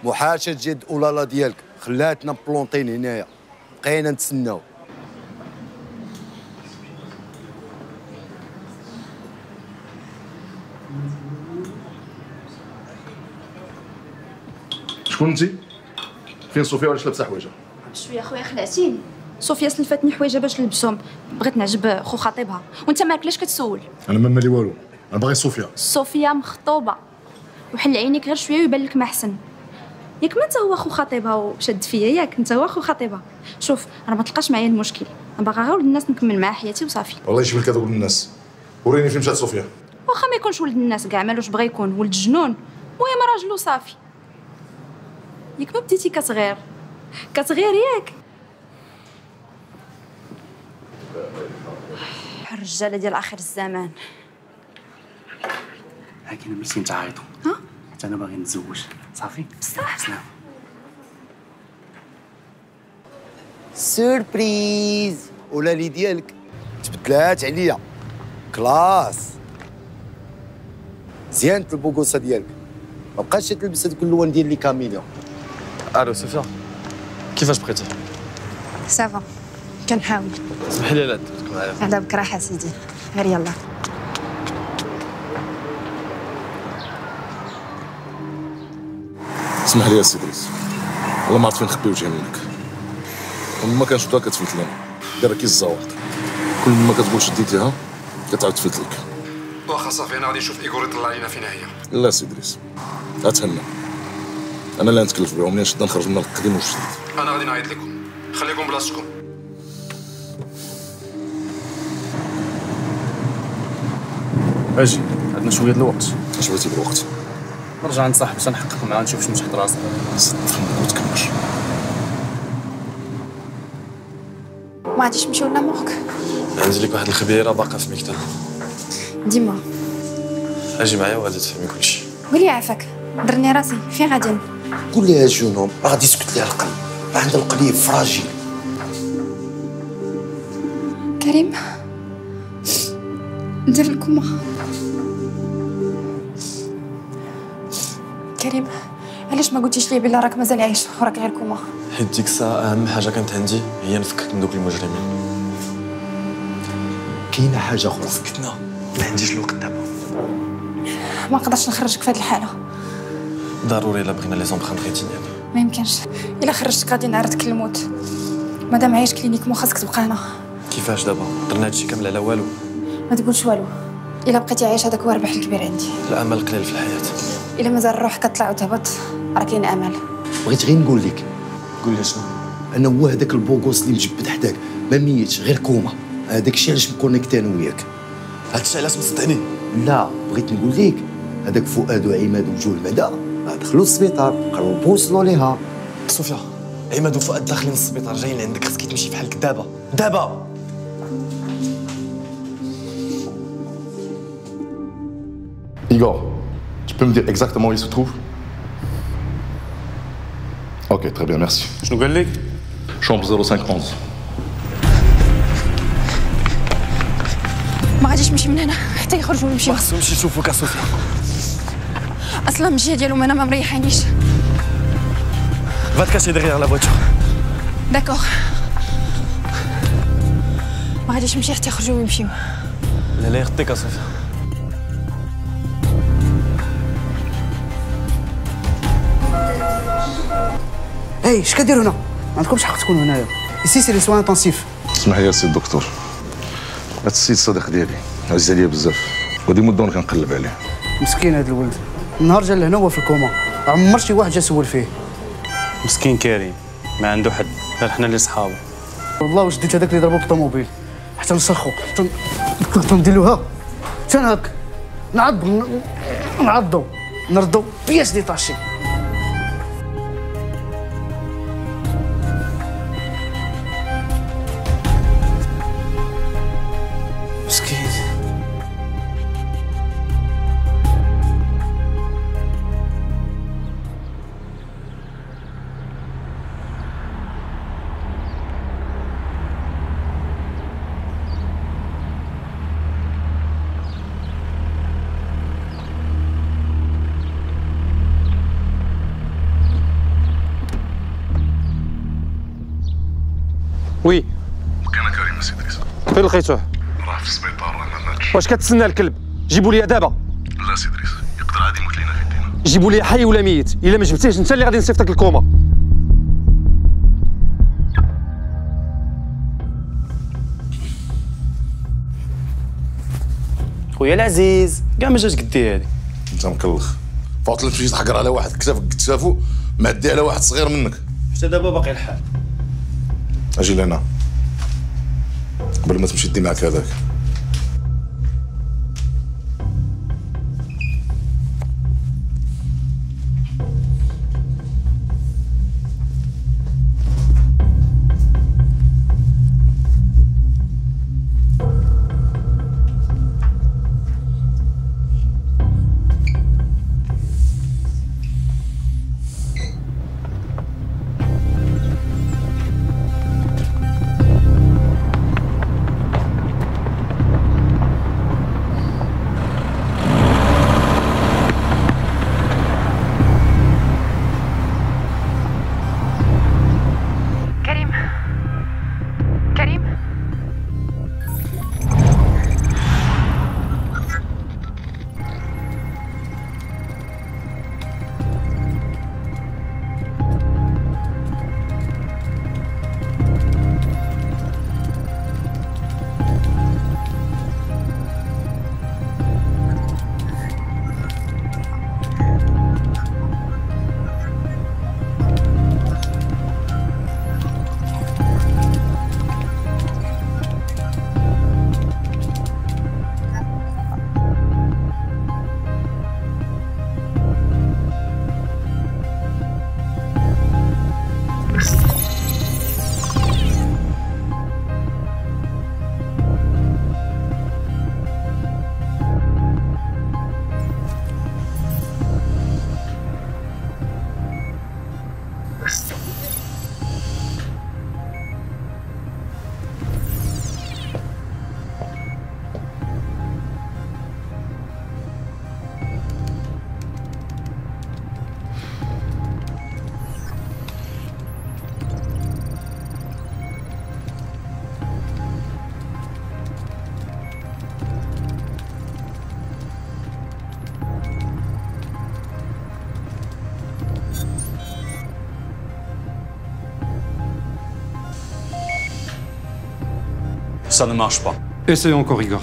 محاشة جد اولالا ديالك خلاتنا بلونطين هنايا، بقينا نتسناو. شكون انت؟ فين صوفيا وعلاش لابسه حوايجها؟ شويه خويا خلعتيني. صوفيا سلفتني حوايجها باش نلبسهم، بغيت نعجب خو خطيبها، وانت مالك علاش كتسول؟ انا ما مالي والو، انا باغي صوفيا. صوفيا مخطوبه، وحل عينيك غير شويه ويبان لك ما احسن. ياك ما انت هو خو خطيبها وشد فيا، ياك انت هو خو خطيبها. شوف راه ما تلقاش معايا المشكل، انا باغا غير ولد الناس نكمل معاه حياتي وصافي. والله يجيب لك هذا ولد الناس، وريني فين مشات صوفيا. واخا ما يكونش ولد الناس كاع، مالوش بغا يكون ولد جنون، المهم راجل وصافي. ياك ما بديتي كتغير ياك. الرجاله ديال اخر الزمان. لكن ماشي تعيطوا. ها؟ حتى انا باغي نتزوج صافي. بصح سلام. سوربريز ولالي ديالك تبدلات عليا كلاس. زيانت البوكوسه ديالك، ما بقاش تلبس هذوك اللون ديال لي كاميليون. الو صوفيا كيفاش بقيتي؟ سافا كنحاول. اسمحي لي لا درتك معايا. هذا بك راحه سيدي، غير يلا. اسمح لي يا سي دريس، والله ما عرفت فين نخبي وجهي منك. كل ما كنشوفها كتفلت لنا، دايره كي الزواق. كل ما كتقول شديتيها كتعاود تفلت لك. واخا صافي انا غادي نشوف ايغور يطلع علينا فين هي. لا سي دريس، اتهنى. انا اللي نتكلف بها ومنين شدنا نخرج من القديم والجديد. انا غادي نعيط لكم، خليكم بلاصتكم. اجي عندنا شويه الوقت. اش بغيتي بالوقت؟ نرجع عند صاحبي نحقق معاه نشوف شنو تحت راسنا. وتكمل. ما غاديش نمشيو لمورك. عندي لك واحد الخبيره باقا في المكتب. ديما اجي معايا وغادي تفهمي كلشي. قولي عافاك درني راسي فين غادي؟ قول لها جونوم راه غادي يسكت ليها القلب، راه عندها القلب فراجيل. كريم ندير الكوما. كريم علاش ما قلتيش لي بلا راك مازال عايش وراك غير كوما؟ حيت ديك الساعه اهم حاجه كانت عندي هي نفكك من دوك المجرمين. كاينه حاجه اخرى سكتنا، ما عنديش الوقت دابا. ما نقدرش نخرجك في هذه الحاله. ضروري الا بغينا لي زومبرانت ريتينيال. ما يمكنش، الا خرجتك غادي نعرضك للموت. مادام عايش كلينيكمون خاصك تبقى هنا. كيفاش دابا؟ درنا هادشي كامل على والو. ما تقولش والو، الا بقيتي عايش هذاك هو الربح الكبير عندي. الامل قليل في الحياه. الا مازال الروح كتطلع وتهبط راه كاين امل. بغيت غير نقول لك. قول لي شنو؟ انا هو هذاك البوغوس اللي مجبد حداك ما ميتش غير كوما. هذاك الشيء علاش مكونيكتي انا وياك. هادشي علاش مصدقني؟ لا بغيت نقول لك هذاك فؤاد وعماد وجوه المدى دخلوا للسبيطار قربوا وصلوا ليها. صوفيا عماد وفؤاد داخلين السبيطار جايين عندك، خاصك تمشي بحالك دابا دابا. Igor, tu peux me dire exactement où il se trouve? Ok, très bien, merci. شنو قال لك؟ Chambre 0511. ما غاديش نمشي من هنا حتى يخرجوا ونمشيو. خصهم يمشي يشوفوك يا صوفيا. اصلا المجيه ديالهم انا ما مريحانيش. Va te cacher derrière la voiture. داكوغ. ما غاديش نمشي حتى يخرجوا ويمشيو. لا لا يخطيك يا صوفيا. اي اش كديروا هنا؟ ما عندكمش حق تكونوا هنايا. ايسي سي لي سوان انتنسيف. اسمح لي يا سي الدكتور، هاد السيد صديق ديالي عزيز عليا بزاف، ودي مده وانا كنقلب عليه. مسكين هذا الولد، النهار جا لهنا هو في الكوما، عمر شي واحد جا سول فيه. مسكين كريم ما عنده حد، غير حنا اللي صحابه. والله واش ديت هذاك اللي ضربو بالطوموبيل حتى نسخو حتى نديروها حتى هاك نعضو نردو بياس ديتاشي. مسكين. وي كان كريم سي دريس. فين لقيتوه؟ راه في السبيطار ما ماتش. واش كتسنى الكلب؟ جيبوا لي دابا. لا سي دريس، يقدر عادي يموت لينا في يدينا. جيبوا لي حي ولا ميت، الا ما جبتيهش انت اللي غادي نصيفطك الكوما. خويا العزيز كاع ما جاش قدي هادي. انت مكلخ، فوت تمشي تحقر على واحد كتافك كتافو معدي على واحد صغير منك. حتى دابا باقي الحال. اجي لهنا قبل ما تمشي دي معاك هذاك. ça ne marche pas. Essaye encore, Igor.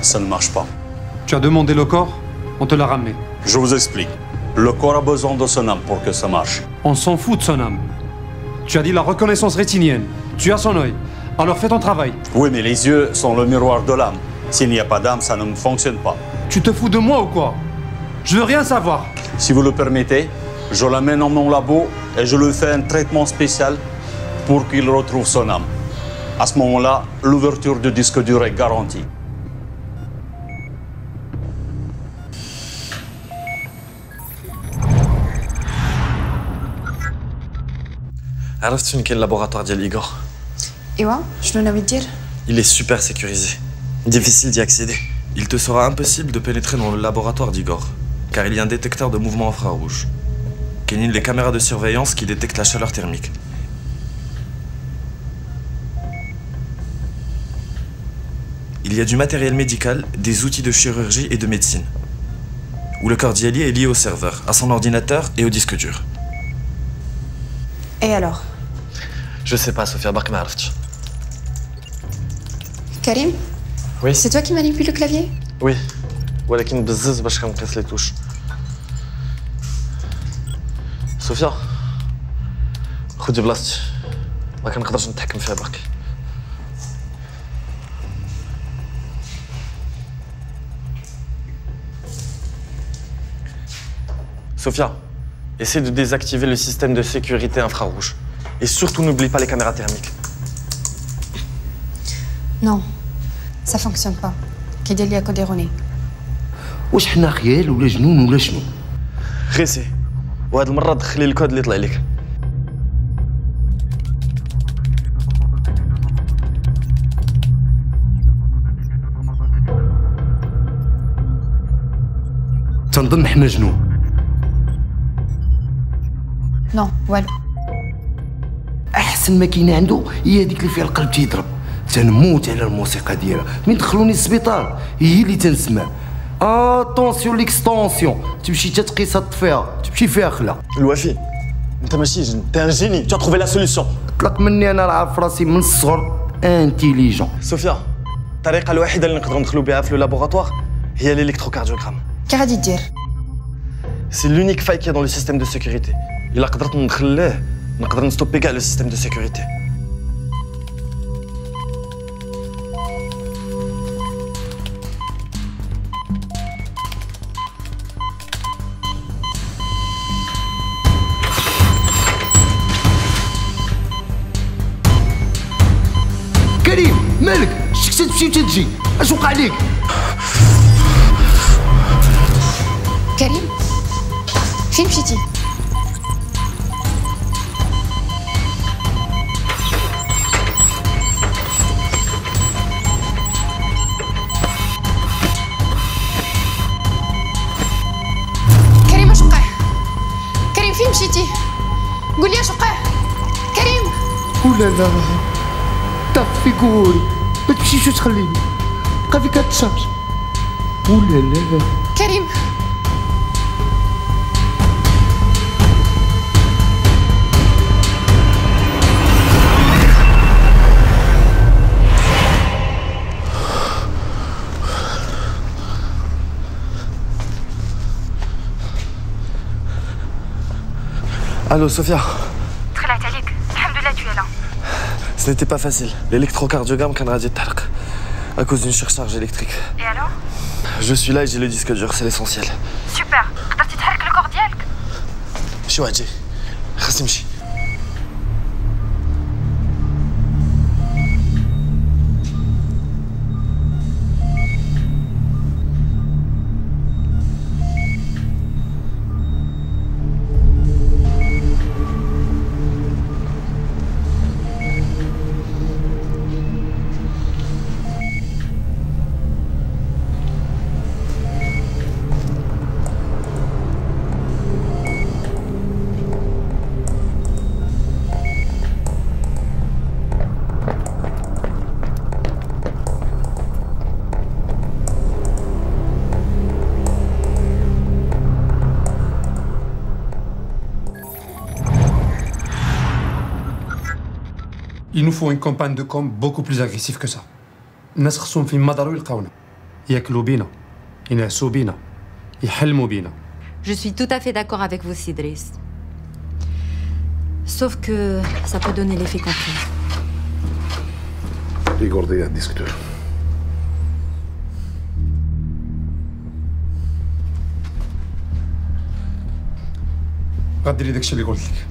Ça ne marche pas. Tu as demandé le corps, on te l'a ramené. Je vous explique. Le corps a besoin de son âme pour que ça marche. On s'en fout de son âme. Tu as dit la reconnaissance rétinienne. Tu as son œil. Alors fais ton travail. Oui, mais les yeux sont le miroir de l'âme. S'il n'y a pas d'âme, ça ne fonctionne pas. Tu te fous de moi ou quoi? Je veux rien savoir. Si vous le permettez, je l'amène dans mon labo et je lui fais un traitement spécial pour qu'il retrouve son âme. À ce moment-là, l'ouverture du disque dur est garantie. عرفت فين كاين اللابوغاتوار ديال إيغور؟ ايوا شنو ناوي دير؟ Il est super sécurisé. Difficile d'y accéder. Il te sera impossible de pénétrer dans le laboratoire d'Igor, car il y a un détecteur de mouvement infrarouge. Kenin, les caméras de surveillance qui détectent la chaleur thermique. Il y a du matériel médical, des outils de chirurgie et de médecine. Où le corps d'Yali est lié au serveur, à son ordinateur et au disque dur. Et alors? Je sais pas, Sophia, bark ma عرفتش. Karim? Oui. C'est toi qui manipule le clavier? Oui. ولكن بزز باش كنقيس لي توش. صوفيا خدي بلاصتي ما كنقدرش نتحكم فيها برك. Sophia, essaie de désactiver le système de sécurité infrarouge. Et surtout n'oublie pas les caméras thermiques. Non, ça fonctionne pas. كيدير ليا كود ايروني. واش حنا خيال ولا جنون ولا شنو؟ غيسي وهاد المرة دخلي الكود اللي طلع لك. تنظن حنا جنون. نو والو. احسن ما كاينه عنده هي هذيك اللي فيها القلب تيضرب. تنموت على الموسيقى ديالها من دخلوني للسبيطار هي اللي تنسمع. اتونسيون ليكستونسيون تمشي تتقيسها تطفيها تمشي فيها خلا. الوفي انت ماشي جن انت ان جيني tu as trouvé la solution. طلق مني انا عارف راسي من الصغر انتيليجون. صوفيا الطريقه الوحيده اللي نقدروا ندخلوا بها في لو لابوغاتوار هي الالكتروكارديوغرام. كي غادي دير؟ سي l'unique faille qu'il y a dans le système de sécurité. الا قدرت ندخل ليه نقدر نستوبي كاع لو سيستيم دو سيكوريتي. كريم مالك؟ شكت تمشي وتجي اش وقع ليك؟ كريم فين مشيتي؟ كريم اش وقع؟ كريم فين مشيتي؟ قول لي اش وقع؟ كريم ولا لا طفي قولي ما تمشيش وتخليني بقى فيك هاد ولا لا كريم Allô, Sophia. تخلعت عليك الحمد لله tu es là. Ce n'était pas facile. L'électrocardiogramme كان غادي يتحرق à cause d'une surcharge électrique. Et alors? Je suis là et j'ai le disque dur, c'est l'essentiel. Super. قدرتي تحرك الكور ديالك؟ شي واحد جاي خاصني نمشي. Il nous faut une campagne de com beaucoup plus agressive que ça. الناس خصهم فين ما داروا يلقاونا ياكلوا بينا ينعسوا بينا يحلموا بينا. Je suis tout à fait d'accord avec vous, Sidris. Sauf que ça peut donner l'effet contraire. Igor Dia, discuteur. غديري داكشي اللي قلت لك.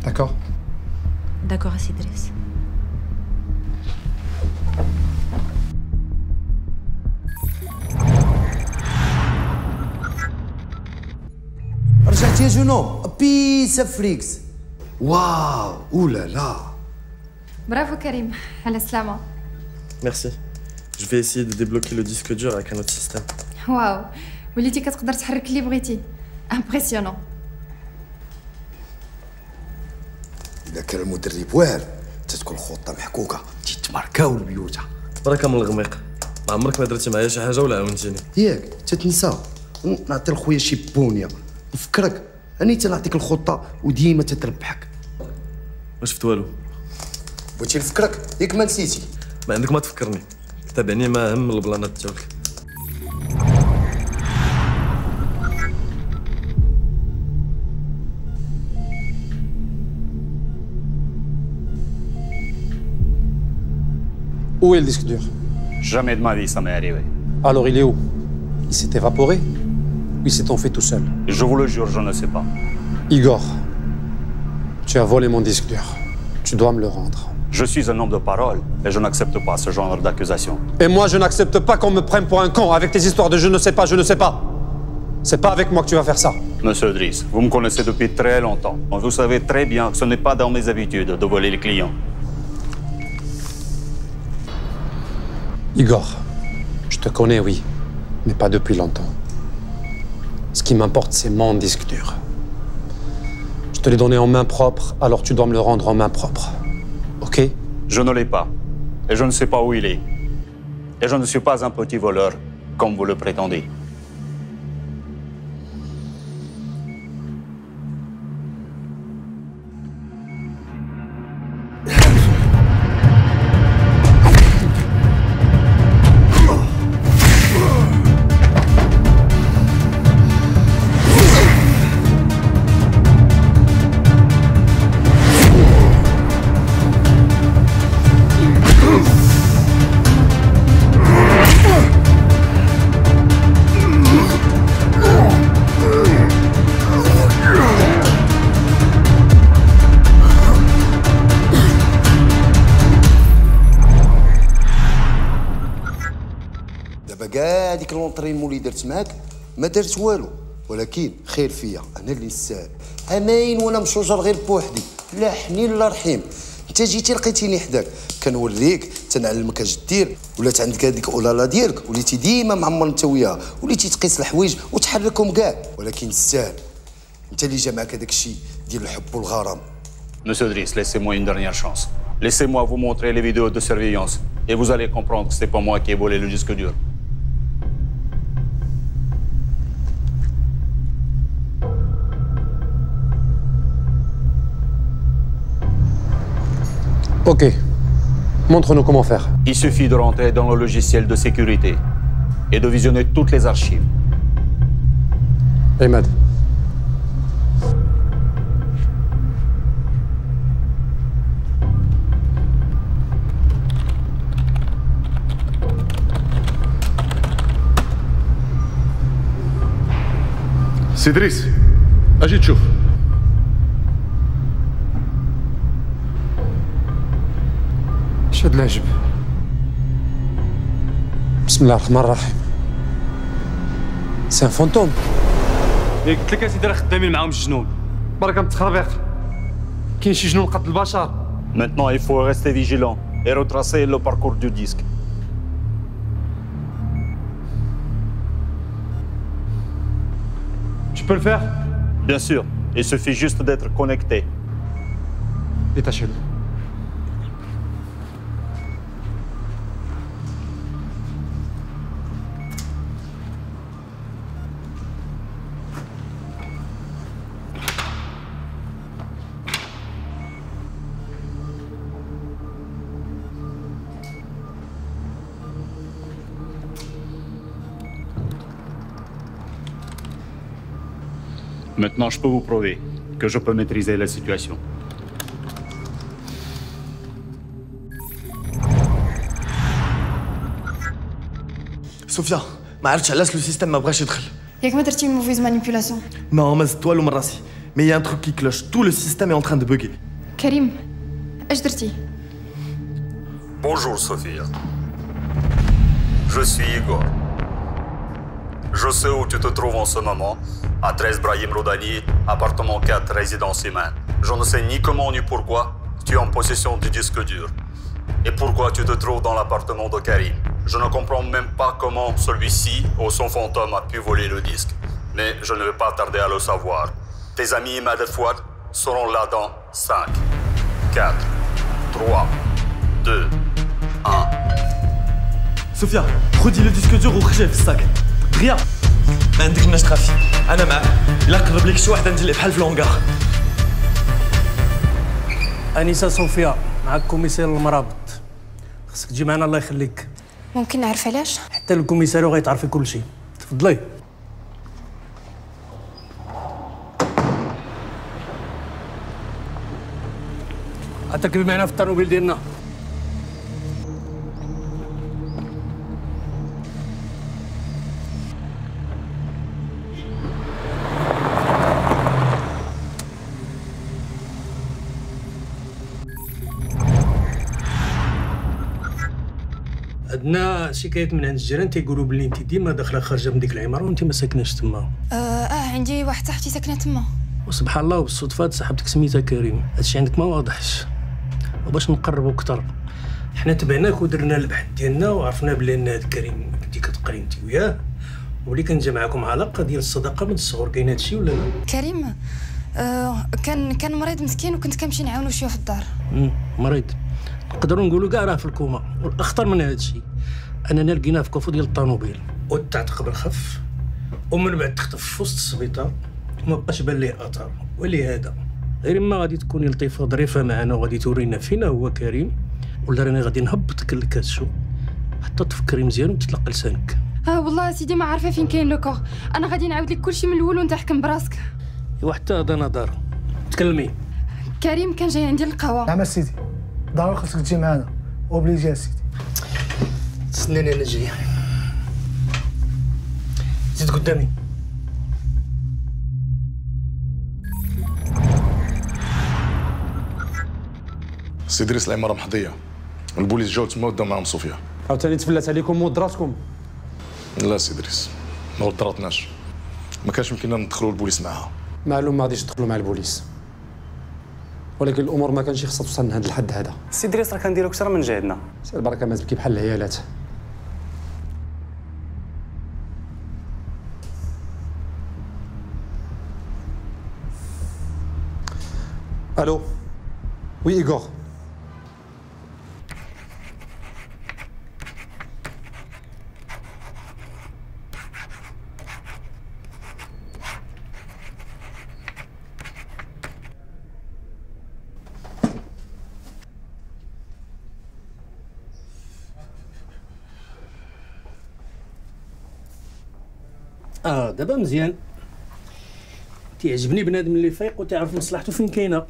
D'accord? D'accord, Sidris. رجعت يا جنو بيسا فريكس. واو اولا لا. برافو كريم على السلامة. Merci. Je vais essayer de débloquer le disque dur avec un autre système. واو وليتي كتقدر تحرك اللي بغيتي. امبرسيونون. إذا كان المدرب واعر تتكون خطة محكوكة تيتماركاو البيوت. بركة من الغميق. ما عمرك ما درتي معايا شي حاجة ولا عاونتيني. ياك تتنسى نعطي لخويا شي بونية نفكرك أني تنعطيك الخطة وديما تتربحك. ما شفت والو. بغيتي نفكرك ياك ما نسيتي. ما عندك ما تفكرني. تابعني ما هم البلانات تاعك. Où est le disque dur? Jamais de ma vie ça m'est arrivé. Alors il est où? Il s'est évaporé? Ou il s'est enfui tout seul? Je vous le jure, je ne sais pas. Igor, tu as volé mon disque dur. Tu dois me le rendre. Je suis un homme de parole et je n'accepte pas ce genre d'accusation. Et moi, je n'accepte pas qu'on me prenne pour un con avec tes histoires de je ne sais pas, je ne sais pas. C'est pas avec moi que tu vas faire ça. Monsieur Driss, vous me connaissez depuis très longtemps. Vous savez très bien que ce n'est pas dans mes habitudes de voler les clients. Igor, je te connais, oui, mais pas depuis longtemps. Ce qui m'importe, c'est mon disque dur. Je te l'ai donné en main propre, alors tu dois me le rendre en main propre. Ok? Je ne l'ai pas. Et je ne sais pas où il est. Et je ne suis pas un petit voleur, comme vous le prétendez. كاع ديك لونطريمون اللي درت معاك ما درت والو، ولكن خير فيا انا اللي نسال. امين وانا مشوجر غير بوحدي، لا حنين لا رحيم. انت جيتي لقيتيني حداك كنوريك تنعلمك اش دير، ولات عندك هذيك اولالا ديالك، وليتي ديما معمر انت وياها، وليتي تقيس الحوايج وتحركهم كاع، ولكن السهل انت اللي جا معاك هذاك الشيء ديال الحب والغرام. Monsieur Driss, laissez-moi une dernière chance. Laissez-moi vous montrer les vidéos de surveillance et vous allez comprendre que c'est pas moi qui ai volé le disque dur. Ok. Montre-nous comment faire. Il suffit de rentrer dans le logiciel de sécurité et de visionner toutes les archives. Ahmed. سيدريس اجي تشوف. شد العجب. بسم الله الرحمن الرحيم. سي ان فونتوم. قلت لك اسيدي راه خدامين معاهم الجنون. برك متخربيق. كاين شي جنون قتل البشر. Maintenant, il faut rester vigilant et retracer le parcours du disque. Tu peux le faire? Bien sûr, il suffit juste d'être connecté. Détachez-le. Maintenant, je peux vous prouver que je peux maîtriser la situation. Sofia, ما عرفتش علاش لو سيستيم ما بغاش يدخل. ياك ما درتي موفيز مانيبيولاسيون؟ Non, ما زدت والو من راسي. Mais il y a un truc qui cloche. Tout le système est en train de bugger. كريم اش درتي؟ Bonjour Sophia. Je suis Igor. Je sais où tu te trouves en ce moment, à 13 Brahim Rodani, appartement 4, résidence Iman. Je ne sais ni comment ni pourquoi tu es en possession du disque dur. Et pourquoi tu te trouves dans l'appartement de Karim. Je ne comprends même pas comment celui-ci ou son fantôme a pu voler le disque. Mais je ne vais pas tarder à le savoir. Tes amis Imad et Fouad seront là dans 5, 4, 3, 2, 1. Sofia, خدي le disque dur وخرجيه في الساك. غيا ما عندك مناش تخافي. أنا معاك. إلا قرب لك شي واحد ندير ليه بحال في لونغار. أنسة صوفيا معك كوميسير المرابط. خصك تجي معنا الله يخليك. ممكن نعرف علاش؟ حتى الكوميساريو غيتعرفي كل شيء. تفضلي. غتركبي معنا في الطوموبيل ديالنا. عندنا شكايات من عند الجيران تيقولوا بلي انت ديما داخله خارجه من ديك العماره وانت ما ساكناش تما. عندي واحد صاحبتي ساكنه تما. وسبحان الله وبالصدفه صاحبتك سميتها كريم. هادشي عندك ما واضحش. وباش نقربوا اكثر حنا تبعناك ودرنا البحث ديالنا وعرفنا بلي ان هاد كريم كنتي كتقري انت وياه ولي كان جا معكم علاقه ديال الصداقه من الصغر. كاين هادشي ولا لا؟ كريم كان مريض مسكين وكنت كنمشي نعاونو شويه في الدار. مريض نقدروا نقولوا كاع راه في الكوما. والاخطر من هادشي اننا لقيناه في كفو ديال الطوموبيل وتعتق بالخف ومن بعد تختف في وسط السبيطار وما بقاش بان ليه اثار. ولهذا غير ما غادي تكوني لطيفه ظريفه معنا وغادي تورينا فينا هو كريم ولا راني غادي نهبطك للكاشو حتى تفكري مزيان وتطلق لسانك. والله سيدي ما عارفه فين كاين لو كور. انا غادي نعاود لك كلشي من الاول وانت حكم براسك. ايوا حتى هذا نظر. تكلمي. كريم كان جاي عندي القهوه. نعم سيدي ضروري خصك تجي معنا اوبليجي سيدي. تسناني انا جاي. زيد قدامي. سي دريس العماره محظيه. البوليس جاو تما وداو معاهم صوفيا. عاوتاني تفلات عليكم مودراتكم. لا سي دريس ما ودراتناش. ما كانش يمكننا ندخلوا البوليس معاها. معلوم ما غاديش تدخلوا مع البوليس ولكن الامور ما كانش خصها توصل لهذا الحد هذا. سي دريس راه كنديرو كثر من جهدنا. سير البركه ما تبكي بحال العيالات. الو وي ايغور. دابا مزيان. تيعجبني بنادم اللي فايق وتعرف مصلحته فين كاينه.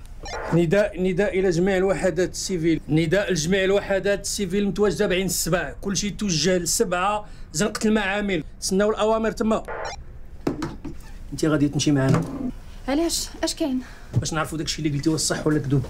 نداء الى جميع الوحدات السيفيل. نداء لجميع الوحدات السيفيل المتواجده بعين السبع. كلشي توجه للسبعه زنقه المعامل. تسناو الاوامر تما. انت غادي تمشي معنا. علاش؟ اش كاين؟ باش نعرفوا داكشي اللي قلتي واش صح ولا كذوب.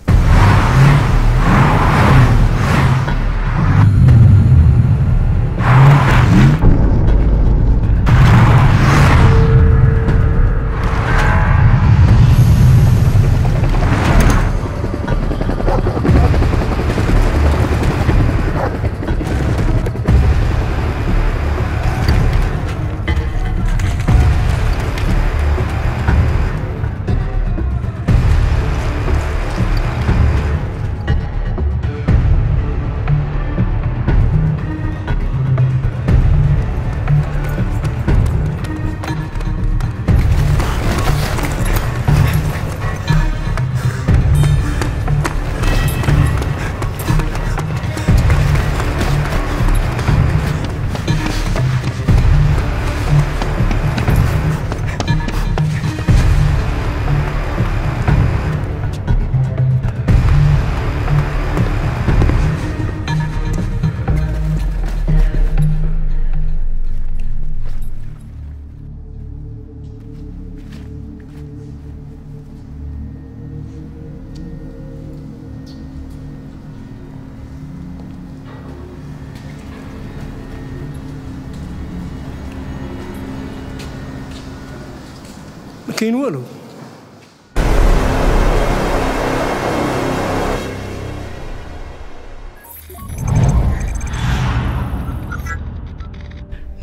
كاين والو.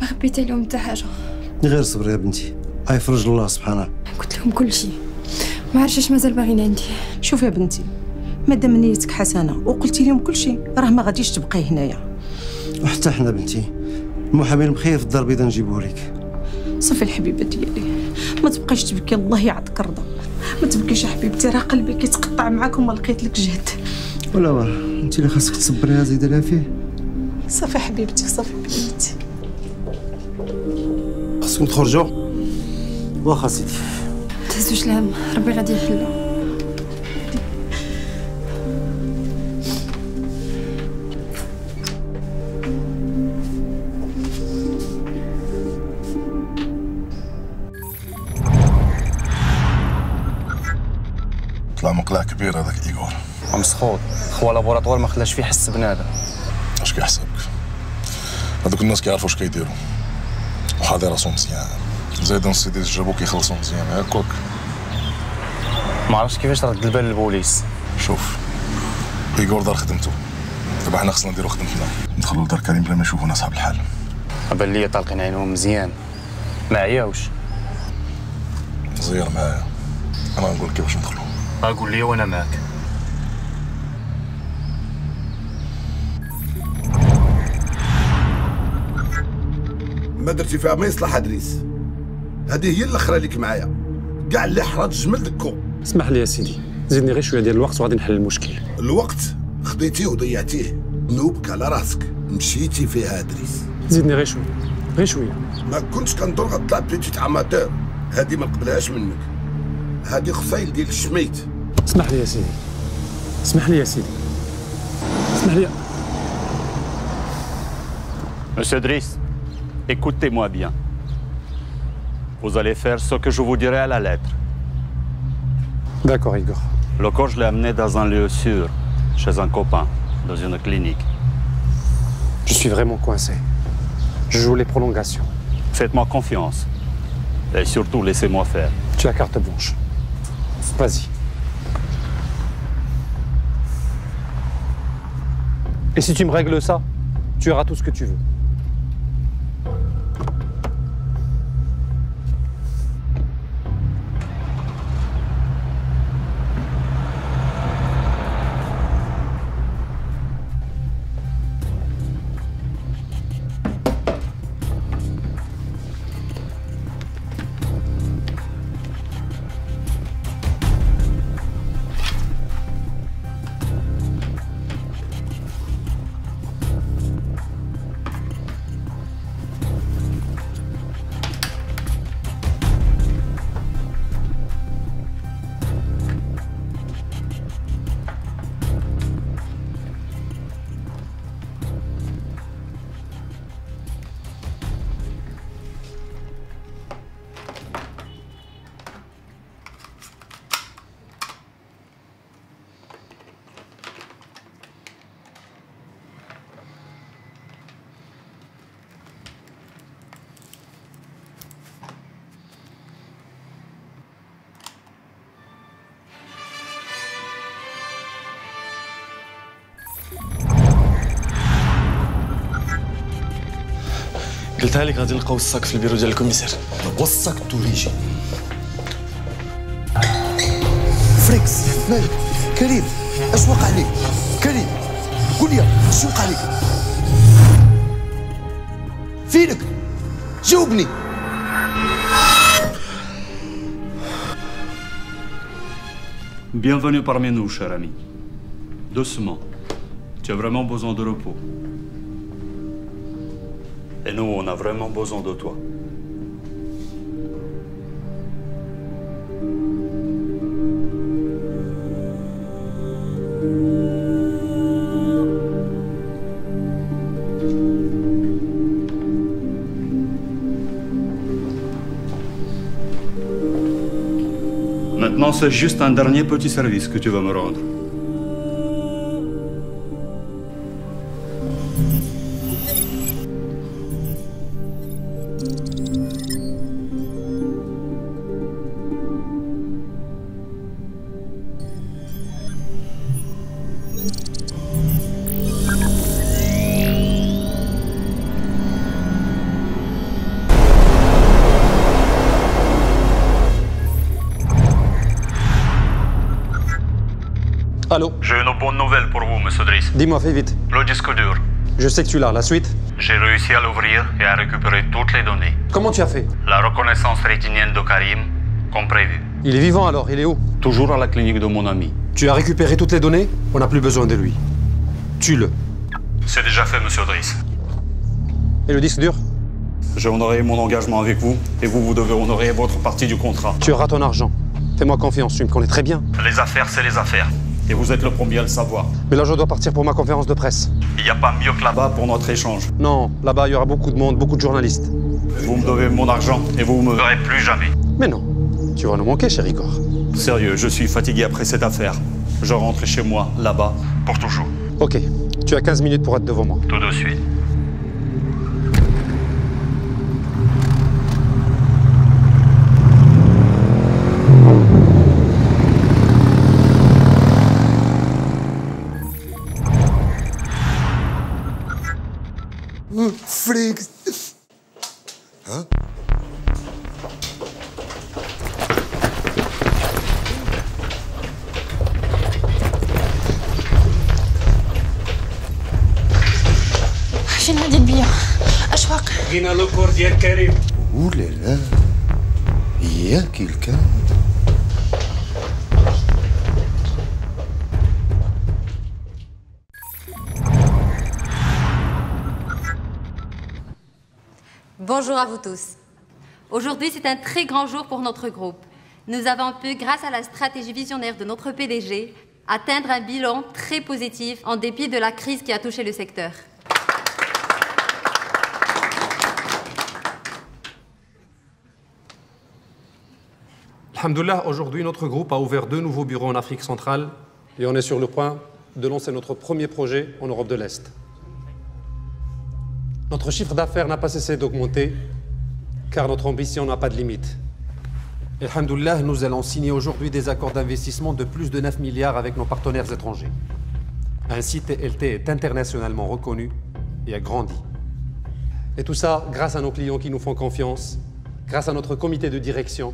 ما خبيت لهم حتى حاجه. غير صبري يا بنتي، يفرج الله سبحانه. قلت لهم كل شيء، ما عرفتش اش مازال باغيين عندي. شوف يا بنتي، مادام نيتك حسنه وقلتي لهم كل شيء راه ما غاديش تبقاي هنايا. وحتى حنا بنتي المحامين مخيف في الدار البيضاء نجيبوه لك. صافي الحبيبه ديالي، ما تبقايش تبكي، الله يعطيك الرضا. ما تبكيش يا حبيبتي، راه قلبي كيتقطع معاك وما لقيت لك جهد. ولا واه انت اللي خاصك تصبريها زيد لها فيه. صافي حبيبتي، صافي بنتي. خاصكم تخرجوا. واخا سيدي. تهزوش الهم، ربي غادي يحلها. طلع مقلع كبير هذاك ايغور. مسخوط، خوا لابوراتوار ما خلاش فيه حس بنادم. اش كيحسبك؟ هذوك الناس كيعرفوا اش كيديروا وحاضي راسهم مزيان. زايد سيدي جابو كيخلصوا مزيان هاكوك. ما عرفتش كيفاش رد البال للبوليس. شوف ايغور دار خدمته، دابا حنا خصنا نديرو خدمتنا، ندخلوا لدار كريم بلا ما يشوفونا صحاب الحال. بان ليا طالقين عينهم مزيان، ما عياوش. زير معايا، انا غنقول كيفاش ندخلوا. قول لي وانا معاك. ما درتي فيها ما يصلح ادريس. هذه هي الاخرى ليك معايا، كاع اللي حرات الجمل دكو. اسمح لي يا سيدي، زيدني غير شويه ديال الوقت وغادي نحل المشكل. الوقت خديتيه وضيعتيه، نوبك على راسك، مشيتي فيها ادريس. زيدني غير شويه، غير شويه. ما كنتش كنظن غطلع بيتيت عماتور، هذه ما نقبلهاش منك. هذه خصايل ديال الشميت. اسمح لي يا سيدي، اسمح لي يا سيدي، اسمح لي. Monsieur Driss, écoutez-moi bien. Vous allez faire ce que je vous dirai à la lettre. D'accord, Igor. Le corps, je l'ai amené dans un lieu sûr, chez un copain, dans une clinique. Je suis vraiment coincé. Je joue les prolongations. Faites-moi confiance. Et surtout, laissez-moi faire. Tu as carte blanche. Vas-y. Et si tu me règles ça, tu auras tout ce que tu veux. قلتها لك غادي نلقاو الصاك في البيرو ديال الكوميسير. وصاك توريجي فريكس مالك كريم؟ اش وقع لك كريم؟ قول لي اش وقع لك؟ فينك؟ جاوبني. Bienvenue parmi nous, cher ami. Doucement. Tu as vraiment besoin de repos. Et nous, on a vraiment besoin de toi. Maintenant, c'est juste un dernier petit service que tu vas me rendre. Allô? J'ai une bonne nouvelle pour vous, monsieur Driss. Dis-moi, fais vite. Le disque dur. Je sais que tu l'as. La suite? J'ai réussi à l'ouvrir et à récupérer toutes les données. Comment tu as fait? La reconnaissance rétinienne de Karim, comme prévu. Il est vivant alors, il est où? Toujours à la clinique de mon ami. Tu as récupéré toutes les données? On n'a plus besoin de lui. Tue-le. C'est déjà fait, monsieur Driss. Et le disque dur? J'ai honoré mon engagement avec vous, et vous devez honorer votre partie du contrat. Tu auras ton argent. Fais-moi confiance, tu me connais très bien. Les affaires, c'est les affaires. Et vous êtes le premier à le savoir. Mais là, je dois partir pour ma conférence de presse. Il n'y a pas mieux que là-bas pour notre échange. Non, là-bas, il y aura beaucoup de monde, beaucoup de journalistes. Vous me devez mon argent, et vous me verrez plus jamais. Mais non, tu vas nous manquer, cher Igor. Sérieux, je suis fatigué après cette affaire. Je rentre chez moi, là-bas, pour toujours. Ok, tu as 15 minutes pour être devant moi. Tout de suite. Freak. Hein? فين هادي البيا؟ أشواق. لقينا لوكور ديال كريم. اولا لا ياك الكلام. Bonjour à vous tous. Aujourd'hui, c'est un très grand jour pour notre groupe. Nous avons pu, grâce à la stratégie visionnaire de notre PDG, atteindre un bilan très positif en dépit de la crise qui a touché le secteur. Alhamdoulilah, aujourd'hui, notre groupe a ouvert 2 nouveaux bureaux en Afrique centrale et on est sur le point de lancer notre premier projet en Europe de l'Est. Notre chiffre d'affaires n'a pas cessé d'augmenter car notre ambition n'a pas de limite. Et alhamdoulilah, nous allons signer aujourd'hui des accords d'investissement de plus de 9 milliards avec nos partenaires étrangers. Ainsi, TLT est internationalement reconnu et a grandi. Et tout ça grâce à nos clients qui nous font confiance, grâce à notre comité de direction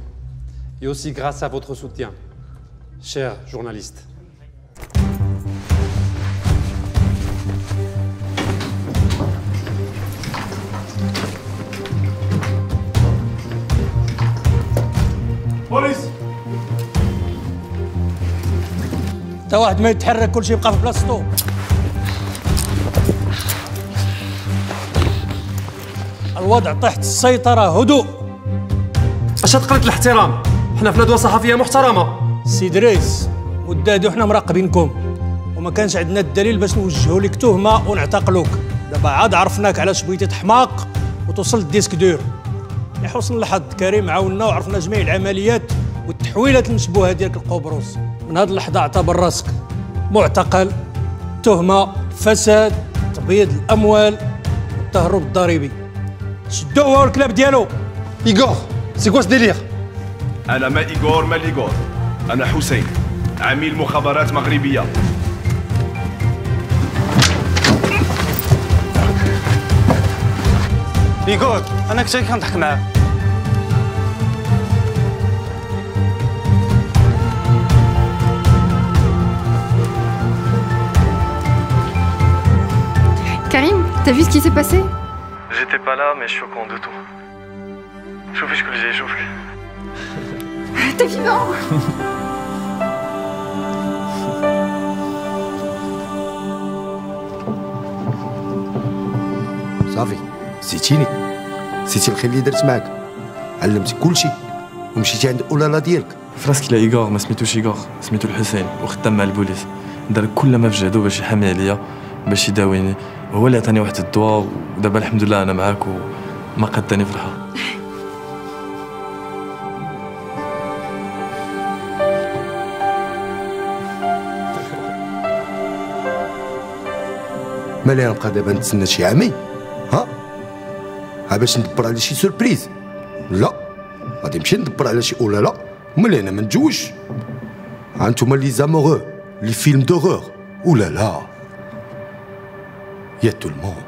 et aussi grâce à votre soutien, chers journalistes. بوليس تا واحد ما يتحرك كلشي يبقى في بلاصتو الوضع تحت السيطرة هدوء اش تقلق الاحترام؟ حنا في ندوة صحفية محترمة. سي دريس ودادو حنا مراقبينكم وما كانش عندنا الدليل باش نوجهوا لك تهمة ونعتقلوك. دابا عاد عرفناك علاش بغيتي تحماق وتوصل للديسك دور. لحسن الحظ كريم عاوننا وعرفنا جميع العمليات والتحويلات المشبوهه ديالك القبرص. من هذه اللحظه اعتبر راسك معتقل، تهمه فساد، تبييض الاموال والتهرب الضريبي. شدوا هو الكلاب ديالو. ايغور سي كوا ديلير؟ انا ما ايغور ما ليغور، انا حسين عميل مخابرات مغربيه. ايغور انا كنت كنضحك معاه. Karim, t'as vu ce qui s'est passé? J'étais pas là, mais je suis au courant de tout. شوفي شكون جاي يشوفك. T'es vivant. صافي نسيتيني، نسيتي الخير اللي درت معاك، علمتك كلشي ومشيتي عند اولالا ديالك. فراسك لا ايغور ما سميتوش ايغور، سميتو الحسين وخدام مع البوليس. دار كل ما في جهدو باش يحامي عليا باش يداويني، هو اللي عطاني واحد الدواء ودابا الحمد لله انا معاك وما قداني فرحه. مالي نبقى دابا نتسنى شي عامين؟ ها باش ندبر على شي سوربريز؟ لا غادي نمشي ندبر على شي اولالا، ملي انا ما نتزوجش. ها انتوما لي زاموغو لي فيلم دوغور اولالا يا تو الموند.